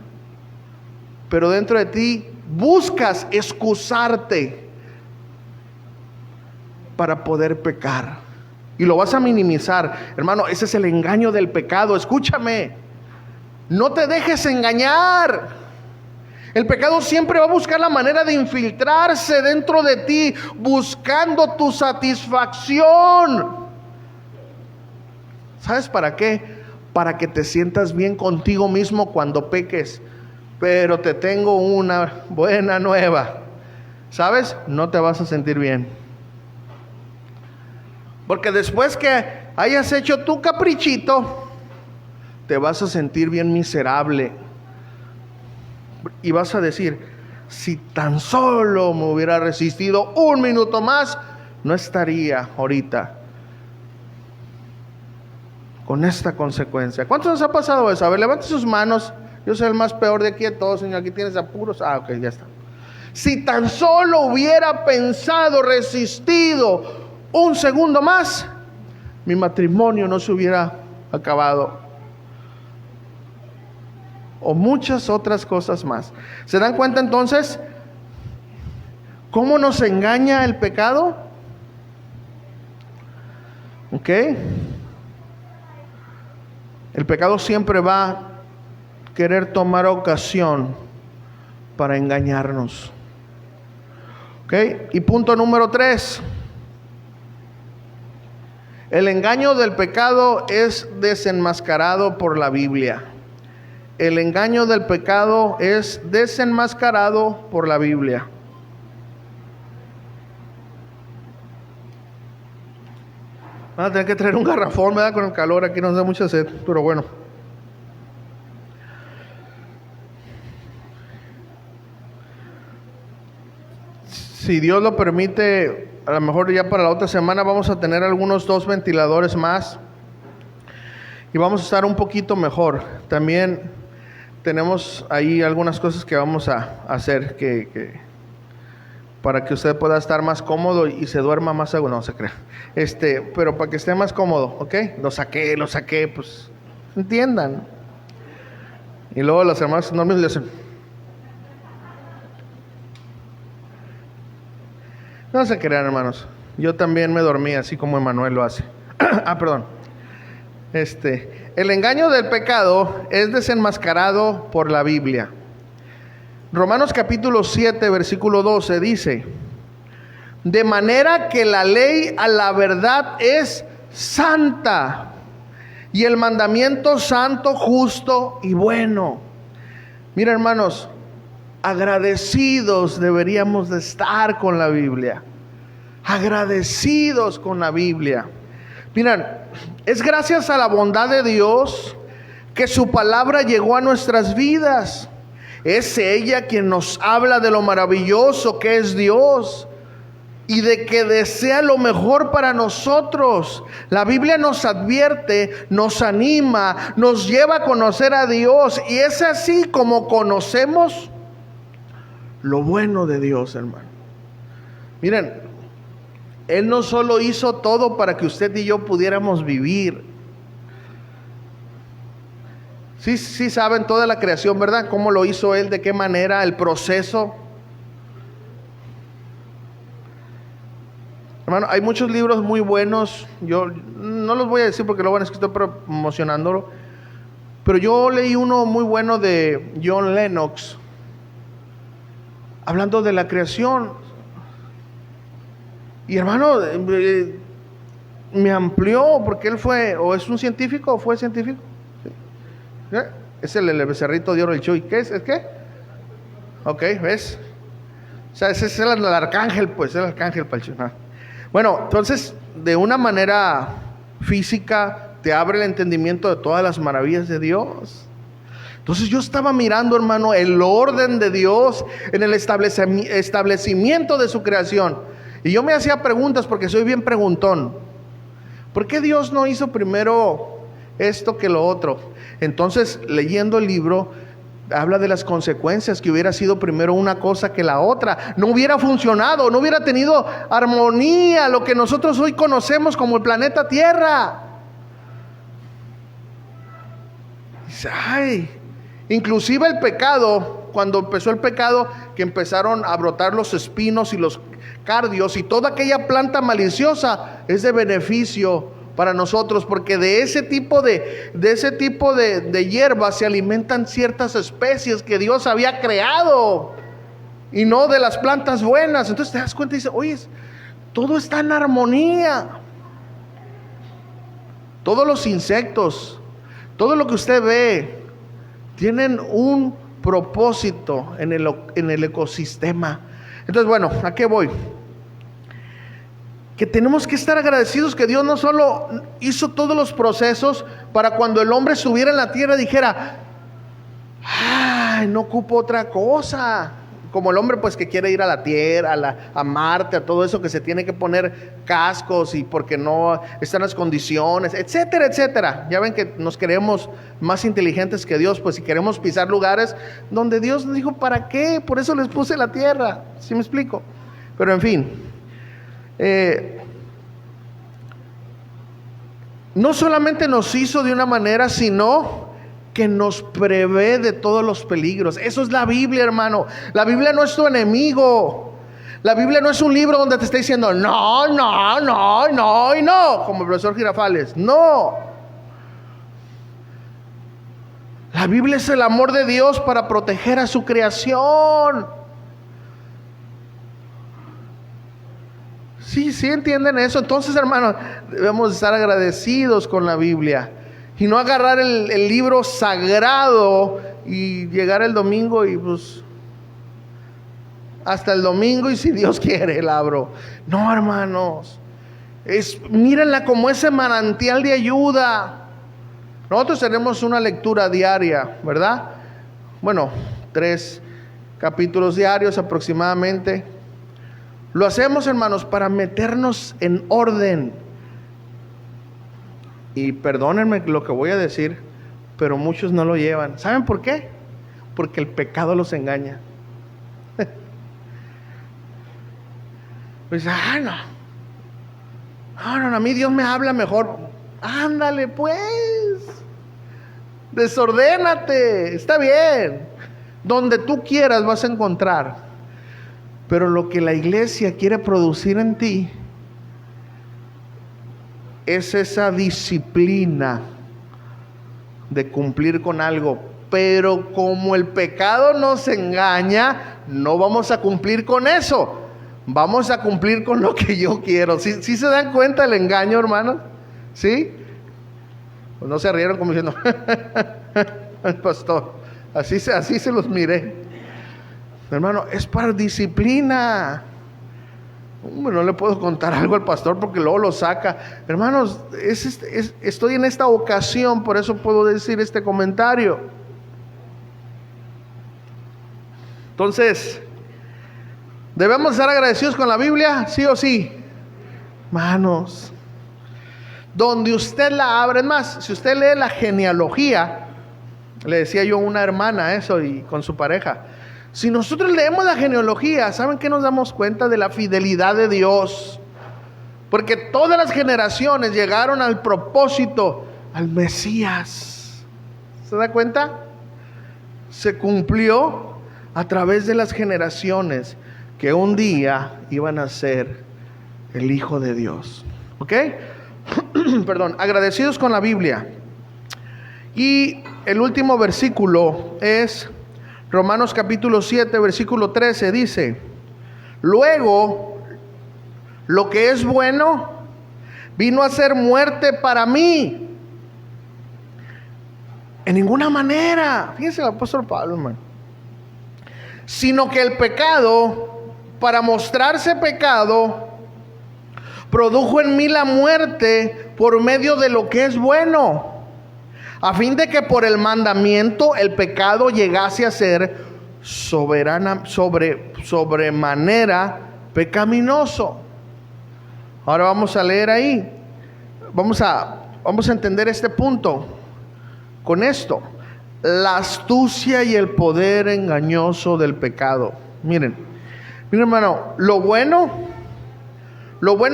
pero dentro de ti buscas excusarte para poder pecar. Y lo vas a minimizar. Hermano, ese es el engaño del pecado. Escúchame. No te dejes engañar. El pecado siempre va a buscar la manera de infiltrarse dentro de ti, buscando tu satisfacción. ¿Sabes para qué? Para que te sientas bien contigo mismo cuando peques. Pero te tengo una buena nueva. ¿Sabes? No te vas a sentir bien. Porque después que hayas hecho tu caprichito, te vas a sentir bien miserable. Y vas a decir, si tan solo me hubiera resistido un minuto más, no estaría ahorita con esta consecuencia. ¿Cuántos nos ha pasado eso? A ver, levante sus manos. Yo soy el más peor de aquí de todos, Señor. Aquí tienes apuros. Ok, ya está. Si tan solo hubiera pensado, resistido un segundo más, mi matrimonio no se hubiera acabado. O muchas otras cosas más. ¿Se dan cuenta entonces cómo nos engaña el pecado? ¿Ok? El pecado siempre va a querer tomar ocasión para engañarnos. ¿Ok? Y punto número 3. El engaño del pecado es desenmascarado por la Biblia. El engaño del pecado es desenmascarado por la Biblia. Van a tener que traer un garrafón, ¿verdad? Con el calor aquí nos da mucha sed, pero bueno. Si Dios lo permite, a lo mejor ya para la otra semana vamos a tener algunos 2 ventiladores más. Y vamos a estar un poquito mejor. También tenemos ahí algunas cosas que vamos a hacer para que usted pueda estar más cómodo y se duerma más seguro. No se crea. Pero para que esté más cómodo, ¿ok? Lo saqué, pues entiendan. Y luego las hermanas enormes le hacen. No se crean, hermanos. Yo también me dormí así como Emanuel lo hace. Perdón. El engaño del pecado es desenmascarado por la Biblia. Romanos capítulo 7, versículo 12 dice: de manera que la ley a la verdad es santa, y el mandamiento santo, justo y bueno. Mira, hermanos, agradecidos deberíamos de estar con la Biblia. Agradecidos con la Biblia. Miren, es gracias a la bondad de Dios que su palabra llegó a nuestras vidas. Es ella quien nos habla de lo maravilloso que es Dios y de que desea lo mejor para nosotros. La Biblia nos advierte, nos anima, nos lleva a conocer a Dios, y es así como conocemos lo bueno de Dios, hermano. Miren, Él no solo hizo todo para que usted y yo pudiéramos vivir. Sí saben toda la creación, ¿verdad? Cómo lo hizo Él, de qué manera, el proceso. Hermano, hay muchos libros muy buenos. Yo no los voy a decir porque lo van a estar promocionándolo. Pero yo leí uno muy bueno de John Lennox, hablando de la creación. Y hermano, me amplió, porque él fue, o es un científico, o fue científico. ¿Sí? Es el becerrito de oro, el Chuy. ¿Qué es? ¿Es qué? Ok, ¿ves? O sea, ese es el arcángel, pues, el arcángel para el Chuy. Bueno, entonces, de una manera física, te abre el entendimiento de todas las maravillas de Dios. Entonces yo estaba mirando, hermano, el orden de Dios en el establecimiento de su creación. Y yo me hacía preguntas porque soy bien preguntón. ¿Por qué Dios no hizo primero esto que lo otro? Entonces, leyendo el libro, habla de las consecuencias, que hubiera sido primero una cosa que la otra. No hubiera funcionado, no hubiera tenido armonía, lo que nosotros hoy conocemos como el planeta Tierra. Dice, ay, inclusive el pecado, cuando empezó el pecado, que empezaron a brotar los espinos y los cardios y toda aquella planta maliciosa, es de beneficio para nosotros, porque de ese tipo de hierbas se alimentan ciertas especies que Dios había creado, y no de las plantas buenas. Entonces te das cuenta y dices, oye, todo está en armonía. Todos los insectos, todo lo que usted ve, tienen un propósito en el ecosistema. Entonces, bueno, ¿a qué voy? Que tenemos que estar agradecidos que Dios no solo hizo todos los procesos para cuando el hombre estuviera en la tierra dijera, ay, no ocupo otra cosa. Como el hombre pues que quiere ir a la tierra, a Marte, a todo eso, que se tiene que poner cascos y porque no están las condiciones, etcétera, etcétera. Ya ven que nos creemos más inteligentes que Dios, pues si queremos pisar lugares donde Dios nos dijo, ¿para qué? Por eso les puse la tierra. ¿Sí me explico? Pero en fin, no solamente nos hizo de una manera, sino que nos prevé de todos los peligros. Eso es la Biblia, hermano. La Biblia no es tu enemigo. La Biblia no es un libro donde te está diciendo no, no, no, no y no, como el profesor Girafales. No. La Biblia es el amor de Dios para proteger a su creación. Sí, entienden eso. Entonces, hermanos, debemos estar agradecidos con la Biblia y no agarrar el libro sagrado y llegar el domingo y pues hasta el domingo, y si Dios quiere la abro. No, hermanos, mírenla como ese manantial de ayuda. Nosotros tenemos una lectura diaria, ¿verdad? Bueno, 3 capítulos diarios aproximadamente. Lo hacemos, hermanos, para meternos en orden. Y perdónenme lo que voy a decir, pero muchos no lo llevan. ¿Saben por qué? Porque el pecado los engaña. Pues, no, a mí Dios me habla mejor. Ándale pues, desordénate, está bien. Donde tú quieras vas a encontrar. Pero lo que la iglesia quiere producir en ti es esa disciplina de cumplir con algo. Pero como el pecado nos engaña, no vamos a cumplir con eso. Vamos a cumplir con lo que yo quiero. ¿Sí se dan cuenta del engaño, hermanos? ¿Sí? Pues no se rieron como diciendo pastor, así se los miré. Hermano, es para disciplina. No le puedo contar algo al pastor porque luego lo saca. Hermanos, estoy en esta ocasión, por eso puedo decir este comentario. Entonces, ¿debemos estar agradecidos con la Biblia? ¿Sí o sí? Hermanos, donde usted la abre, es más, si usted lee la genealogía, le decía yo a una hermana eso y con su pareja, si nosotros leemos la genealogía, ¿saben qué nos damos cuenta? De la fidelidad de Dios. Porque todas las generaciones llegaron al propósito, al Mesías. ¿Se da cuenta? Se cumplió a través de las generaciones que un día iban a ser el Hijo de Dios. ¿Ok? Perdón, agradecidos con la Biblia. Y el último versículo es Romanos capítulo 7, versículo 13, dice: luego, lo que es bueno vino a ser muerte para mí. En ninguna manera. Fíjense el apóstol Pablo, hermano. Sino que el pecado, para mostrarse pecado, produjo en mí la muerte por medio de lo que es bueno, a fin de que por el mandamiento el pecado llegase a ser sobremanera pecaminoso. Ahora vamos a leer ahí. Vamos a entender este punto con esto. La astucia y el poder engañoso del pecado. Miren hermano, lo bueno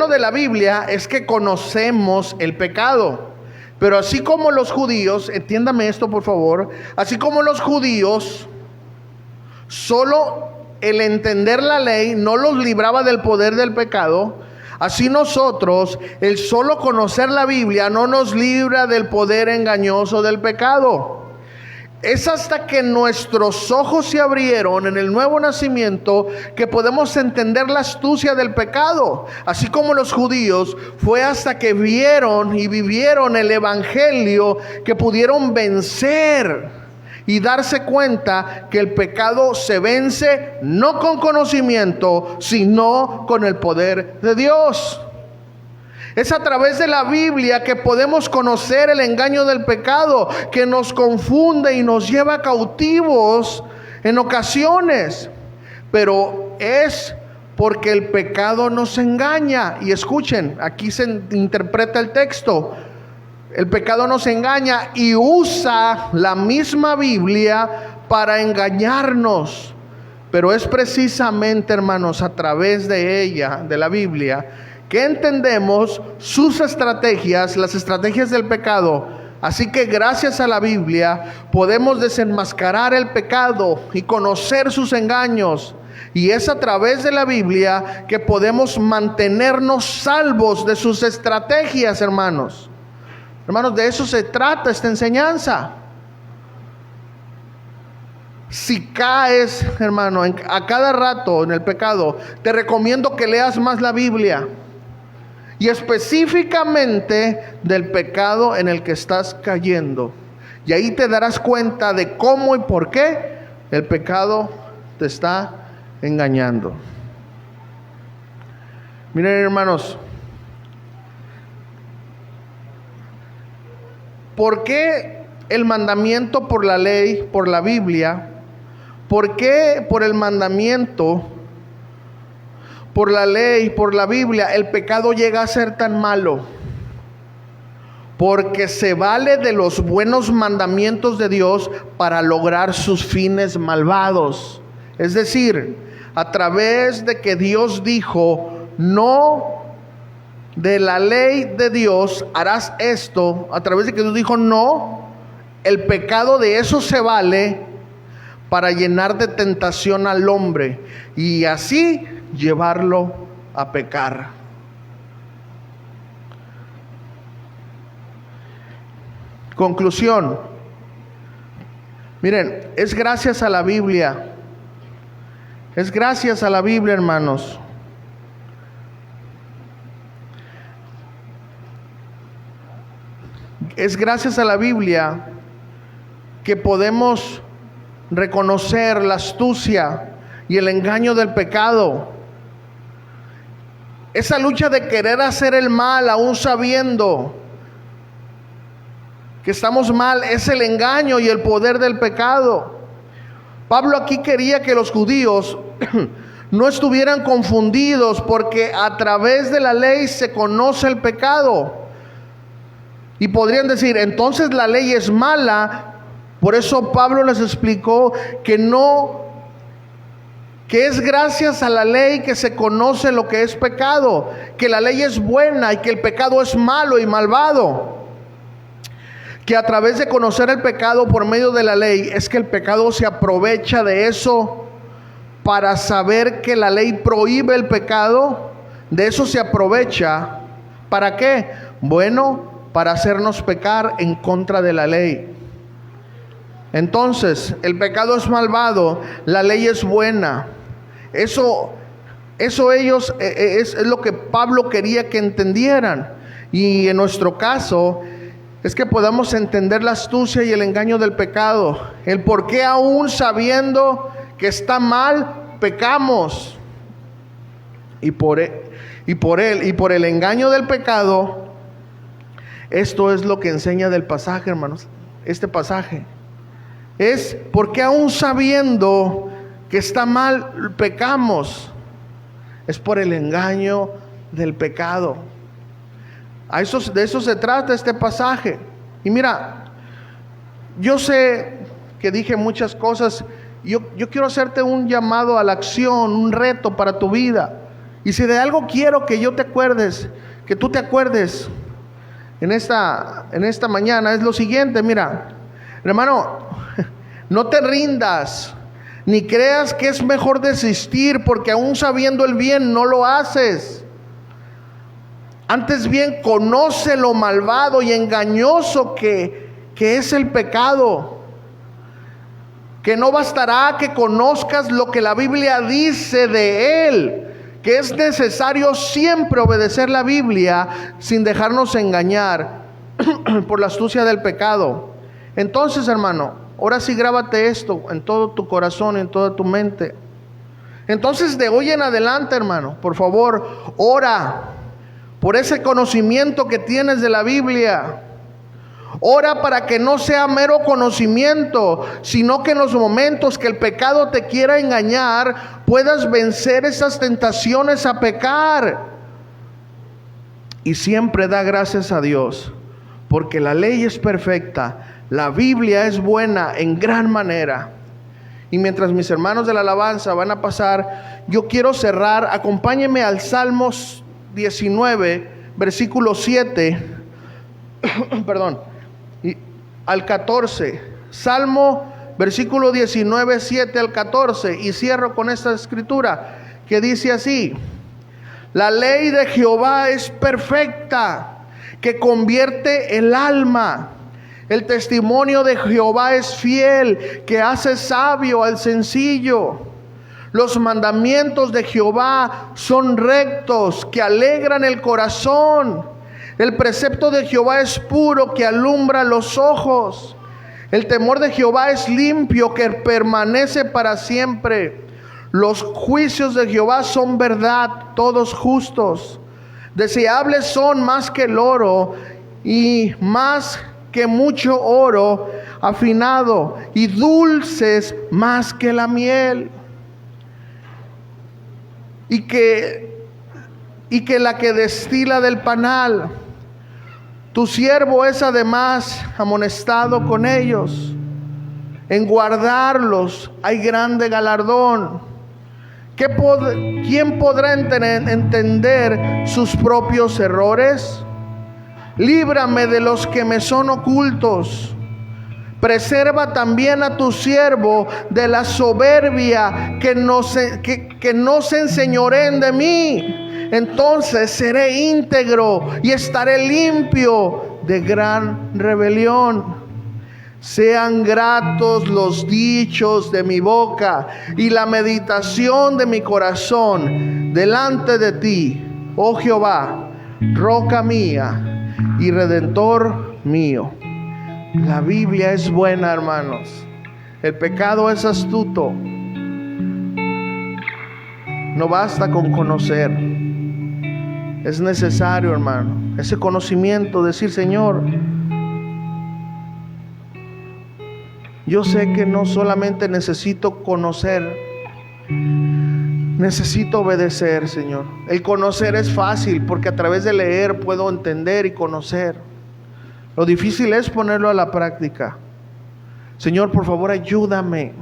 de la Biblia es que conocemos el pecado. Pero así como los judíos, entiéndame esto por favor, así como los judíos, solo el entender la ley no los libraba del poder del pecado, así nosotros, el solo conocer la Biblia no nos libra del poder engañoso del pecado. Es hasta que nuestros ojos se abrieron en el nuevo nacimiento que podemos entender la astucia del pecado. Así como los judíos, fue hasta que vieron y vivieron el evangelio que pudieron vencer y darse cuenta que el pecado se vence no con conocimiento, sino con el poder de Dios. Es a través de la Biblia que podemos conocer el engaño del pecado, que nos confunde y nos lleva cautivos en ocasiones. Pero es porque el pecado nos engaña. Y escuchen, aquí se interpreta el texto. El pecado nos engaña y usa la misma Biblia para engañarnos. Pero es precisamente, hermanos, a través de ella, de la Biblia, que entendemos sus estrategias, las estrategias del pecado. Así que gracias a la Biblia podemos desenmascarar el pecado y conocer sus engaños. Y es a través de la Biblia que podemos mantenernos salvos de sus estrategias, hermanos. Hermanos, de eso se trata esta enseñanza. Si caes, hermano, a cada rato en el pecado, te recomiendo que leas más la Biblia. Y específicamente del pecado en el que estás cayendo. Y ahí te darás cuenta de cómo y por qué el pecado te está engañando. Miren, hermanos, ¿por qué el mandamiento por la ley, por la Biblia? ¿Por qué por el mandamiento, por la ley, por la Biblia, el pecado llega a ser tan malo? Porque se vale de los buenos mandamientos de Dios para lograr sus fines malvados. Es decir, a través de que Dios dijo, no, de la ley de Dios harás esto, a través de que Dios dijo no, el pecado de eso se vale para llenar de tentación al hombre y así llevarlo a pecar. Conclusión. Miren, es gracias a la Biblia. Es gracias a la Biblia, hermanos. Es gracias a la Biblia que podemos reconocer la astucia y el engaño del pecado. Esa lucha de querer hacer el mal aún sabiendo que estamos mal es el engaño y el poder del pecado. Pablo aquí quería que los judíos no estuvieran confundidos, porque a través de la ley se conoce el pecado. Y podrían decir, entonces la ley es mala. Por eso Pablo les explicó que es gracias a la ley que se conoce lo que es pecado, que la ley es buena y que el pecado es malo y malvado. Que a través de conocer el pecado por medio de la ley es que el pecado se aprovecha de eso para saber que la ley prohíbe el pecado. De eso se aprovecha. ¿Para qué? Bueno, para hacernos pecar en contra de la ley. Entonces, el pecado es malvado, la ley es buena. Eso ellos es lo que Pablo quería que entendieran. Y en nuestro caso, es que podamos entender la astucia y el engaño del pecado. El por qué aún sabiendo que está mal, pecamos. Y por el engaño del pecado, esto es lo que enseña del pasaje, hermanos. Este pasaje es porque aún sabiendo que está mal, pecamos. Es por el engaño del pecado. De eso se trata este pasaje. Y mira, yo sé que dije muchas cosas. Yo quiero hacerte un llamado a la acción, un reto para tu vida. Y si de algo quiero que yo te acuerdes, que tú te acuerdes en esta mañana, es lo siguiente. Mira, hermano, no te rindas, ni creas que es mejor desistir, porque aún sabiendo el bien no lo haces. Antes bien, conoce lo malvado y engañoso que es el pecado. Que no bastará que conozcas lo que la Biblia dice de él, que es necesario siempre obedecer la Biblia sin dejarnos engañar por la astucia del pecado. Entonces, hermano, ahora sí grábate esto en todo tu corazón, en toda tu mente. Entonces, de hoy en adelante, hermano, por favor, ora por ese conocimiento que tienes de la Biblia. Ora para que no sea mero conocimiento, sino que en los momentos que el pecado te quiera engañar, puedas vencer esas tentaciones a pecar. Y siempre da gracias a Dios, porque la ley es perfecta, la Biblia es buena en gran manera. Y mientras mis hermanos de la alabanza van a pasar, yo quiero cerrar. Acompáñenme al Salmos 19, versículo 7, perdón, al 14. Salmo, versículo 19, 7 al 14. Y cierro con esta escritura que dice así: la ley de Jehová es perfecta, que convierte el alma. El testimonio de Jehová es fiel, que hace sabio al sencillo. Los mandamientos de Jehová son rectos, que alegran el corazón. El precepto de Jehová es puro, que alumbra los ojos. El temor de Jehová es limpio, que permanece para siempre. Los juicios de Jehová son verdad, todos justos. Deseables son más que el oro, y más que mucho oro afinado, y dulces más que la miel. Y que la que destila del panal. Tu siervo es además amonestado con ellos. En guardarlos hay grande galardón. ¿Quién podrá entender sus propios errores? Líbrame de los que me son ocultos. Preserva también a tu siervo de la soberbia, que no se enseñoreen de mí. Entonces seré íntegro y estaré limpio de gran rebelión. Sean gratos los dichos de mi boca y la meditación de mi corazón delante de ti, oh Jehová, roca mía y redentor mío. La Biblia es buena, hermanos. El pecado es astuto. No basta con conocer. Es necesario, hermano, ese conocimiento, decir: Señor, yo sé que no solamente necesito conocer, necesito obedecer, Señor. El conocer es fácil, porque a través de leer puedo entender y conocer. Lo difícil es ponerlo a la práctica. Señor, por favor, ayúdame.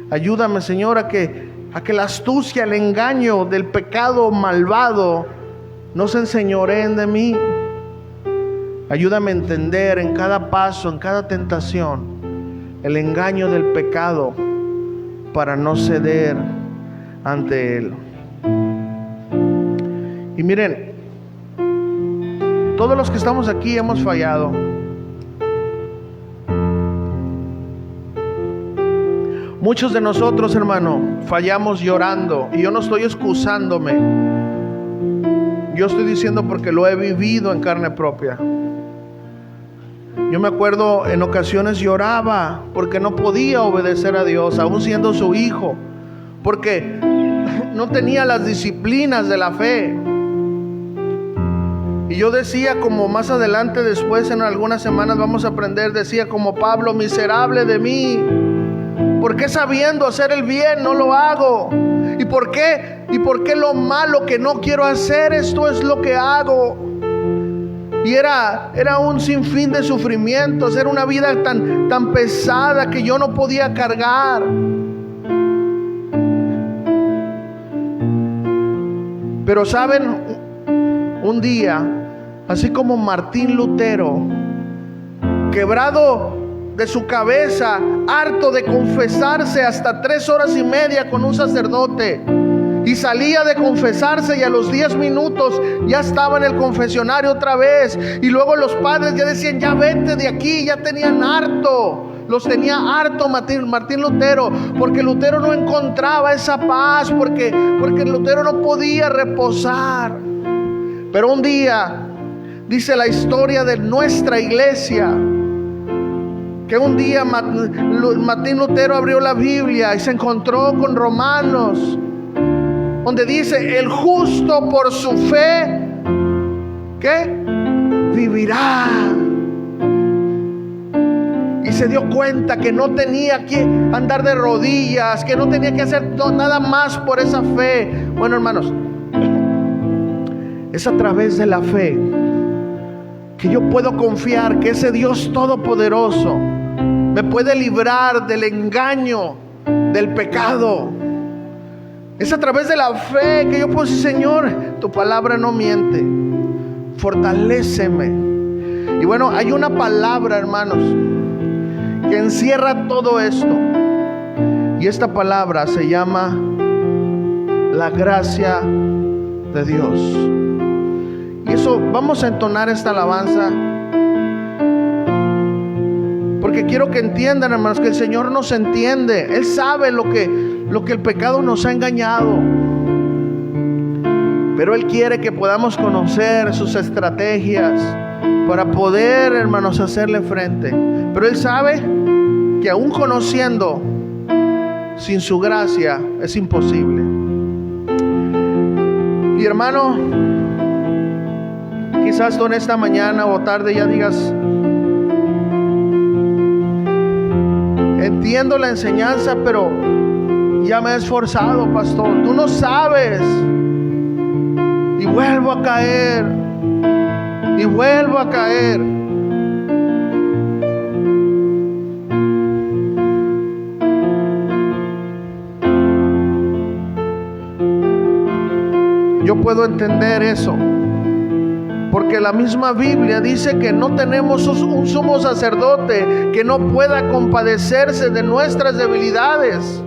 Ayúdame, Señor, a que la astucia, el engaño del pecado malvado no se enseñoreen de mí. Ayúdame a entender en cada paso, en cada tentación, el engaño del pecado, para no ceder ante él. Y miren, todos los que estamos aquí hemos fallado. Muchos de nosotros, hermano, fallamos llorando. Y yo no estoy excusándome. Yo estoy diciendo porque lo he vivido en carne propia. Yo me acuerdo en ocasiones lloraba porque no podía obedecer a Dios, aún siendo su hijo, porque no tenía las disciplinas de la fe. Y yo decía, como más adelante, después en algunas semanas vamos a aprender, decía como Pablo: miserable de mí, ¿por qué sabiendo hacer el bien no lo hago? ¿Y por qué lo malo que no quiero hacer, esto es lo que hago? Y era un sinfín de sufrimientos, era una vida tan pesada que yo no podía cargar. Pero saben, un día, así como Martín Lutero, quebrado de su cabeza, harto de confesarse hasta 3 horas y media con un sacerdote, y salía de confesarse y a los 10 minutos ya estaba en el confesionario otra vez, y luego los padres ya decían: ya vete de aquí. Ya tenían harto, los tenía harto Martín Lutero, porque Lutero no encontraba esa paz, porque Lutero no podía reposar. Pero un día, dice la historia de nuestra iglesia, que un día Martín Lutero abrió la Biblia y se encontró con Romanos, donde dice: el justo por su fe, ¿qué? Vivirá. Y se dio cuenta que no tenía que andar de rodillas, que no tenía que hacer nada más por esa fe. Bueno, hermanos, es a través de la fe que yo puedo confiar que ese Dios todopoderoso me puede librar del engaño, del pecado. Es a través de la fe que yo puedo decir: Señor, tu palabra no miente, fortaléceme. Y bueno, hay una palabra, hermanos, que encierra todo esto, y esta palabra se llama la gracia de Dios. Y eso, vamos a entonar esta alabanza, porque quiero que entiendan, hermanos, que el Señor nos entiende. Él sabe lo que el pecado nos ha engañado, pero Él quiere que podamos conocer sus estrategias para poder, hermanos, hacerle frente. Pero Él sabe que aún conociendo, sin su gracia es imposible. Y hermano, quizás tú en esta mañana o tarde ya digas: entiendo la enseñanza, pero ya me he esforzado, pastor. Tú no sabes. Y vuelvo a caer. Y vuelvo a caer. Yo puedo entender eso, porque la misma Biblia dice que no tenemos un sumo sacerdote que no pueda compadecerse de nuestras debilidades,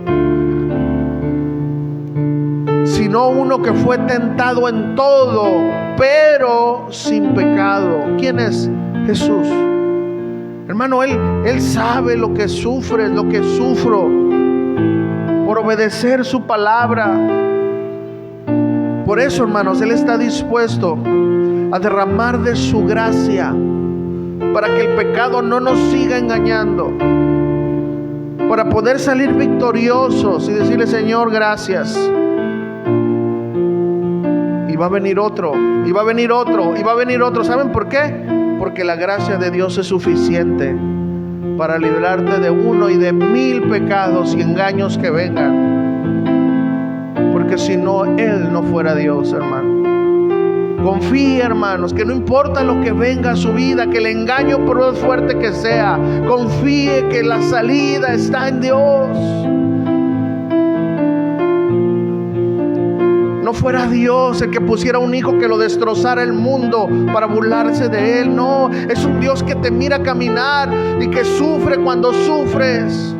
sino uno que fue tentado en todo, pero sin pecado. ¿Quién es? Jesús. Hermano, Él sabe lo que sufres, lo que sufro por obedecer su palabra. Por eso, hermanos, Él está dispuesto a derramar de su gracia para que el pecado no nos siga engañando, para poder salir victoriosos y decirle: Señor, gracias. Y va a venir otro, y va a venir otro, y va a venir otro. ¿Saben por qué? Porque la gracia de Dios es suficiente para librarte de 1 y de 1000 pecados y engaños que vengan. Porque si no, Él no fuera Dios, hermano. Confíe, hermanos, que no importa lo que venga a su vida, que el engaño, por más fuerte que sea, confíe que la salida está en Dios. No fuera Dios el que pusiera un hijo que lo destrozara el mundo para burlarse de Él. No, es un Dios que te mira caminar y que sufre cuando sufres.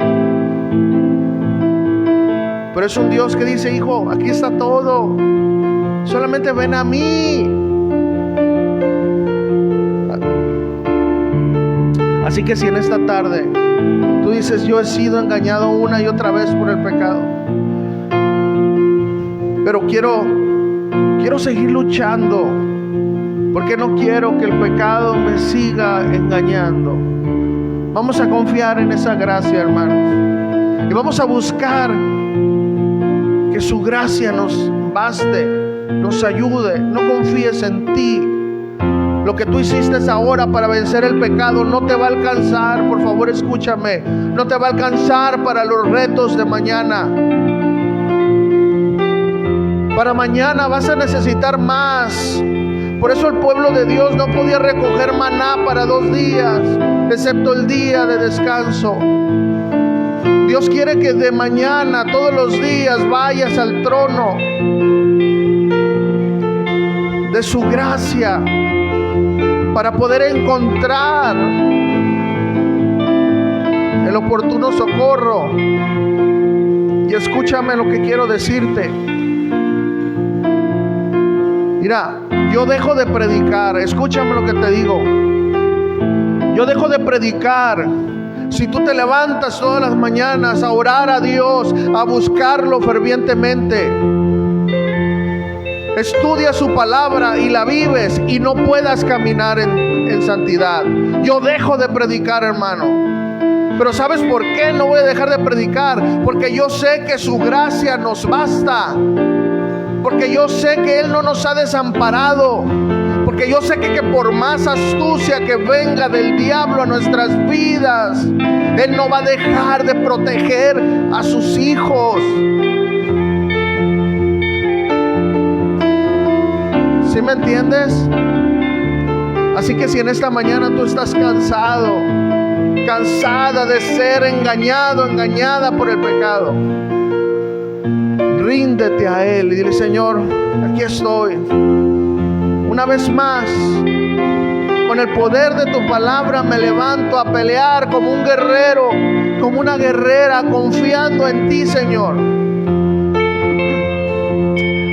Pero es un Dios que dice: hijo, aquí está todo, solamente ven a mí. Así que si en esta tarde tú dices: yo he sido engañado una y otra vez por el pecado, pero quiero seguir luchando, porque no quiero que el pecado me siga engañando. Vamos a confiar en esa gracia, hermanos. Y vamos a buscar que su gracia nos baste, nos ayude. No confíes en ti. Lo que tú hiciste ahora para vencer el pecado no te va a alcanzar. Por favor, escúchame. No te va a alcanzar para los retos de mañana. Para mañana vas a necesitar más. Por eso el pueblo de Dios no podía recoger maná para 2 días, excepto el día de descanso. Dios quiere que de mañana, todos los días, vayas al trono de su gracia para poder encontrar el oportuno socorro. Y escúchame lo que quiero decirte. Mira, yo dejo de predicar. Escúchame lo que te digo. Yo dejo de predicar si tú te levantas todas las mañanas a orar a Dios, a buscarlo fervientemente, estudias su palabra y la vives y no puedas caminar en santidad. Yo dejo de predicar, hermano. Pero ¿sabes por qué no voy a dejar de predicar? Porque yo sé que su gracia nos basta. Porque yo sé que Él no nos ha desamparado. Porque yo sé que por más astucia que venga del diablo a nuestras vidas, Él no va a dejar de proteger a sus hijos. ¿Sí me entiendes? Así que si en esta mañana tú estás cansado, cansada de ser engañado, engañada por el pecado, ríndete a Él y dile: Señor, aquí estoy. Una vez más, con el poder de tu palabra me levanto a pelear como un guerrero, como una guerrera, confiando en ti, Señor.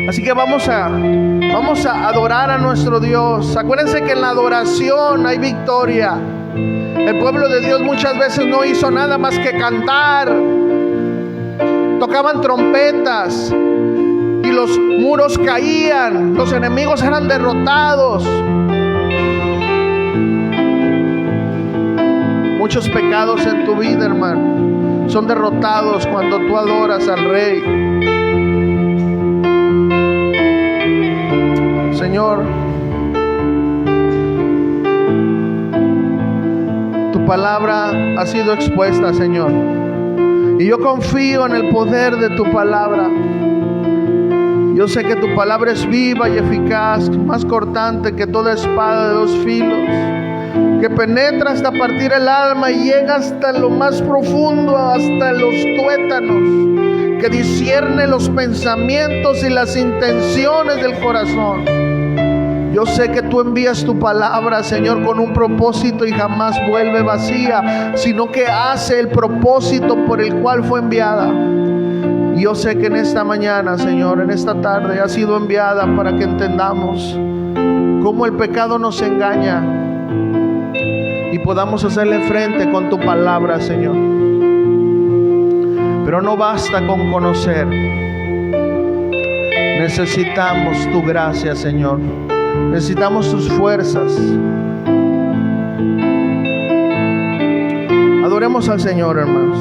Así que vamos a adorar a nuestro Dios. Acuérdense que en la adoración hay victoria. El pueblo de Dios muchas veces no hizo nada más que cantar. Tocaban trompetas y los muros caían, los enemigos eran derrotados. Muchos pecados en tu vida, hermano, son derrotados cuando tú adoras al Rey. Señor, tu palabra ha sido expuesta, Señor, y yo confío en el poder de tu palabra. Yo sé que tu palabra es viva y eficaz, más cortante que toda espada de 2 filos, que penetra hasta partir el alma y llega hasta lo más profundo, hasta los tuétanos, que discierne los pensamientos y las intenciones del corazón. Yo sé que tú envías tu palabra, Señor, con un propósito y jamás vuelve vacía, sino que hace el propósito por el cual fue enviada. Y yo sé que en esta mañana, Señor, en esta tarde, ha sido enviada para que entendamos cómo el pecado nos engaña y podamos hacerle frente con tu palabra, Señor. Pero no basta con conocer. Necesitamos tu gracia, Señor. Necesitamos tus fuerzas. Adoremos al Señor, hermanos.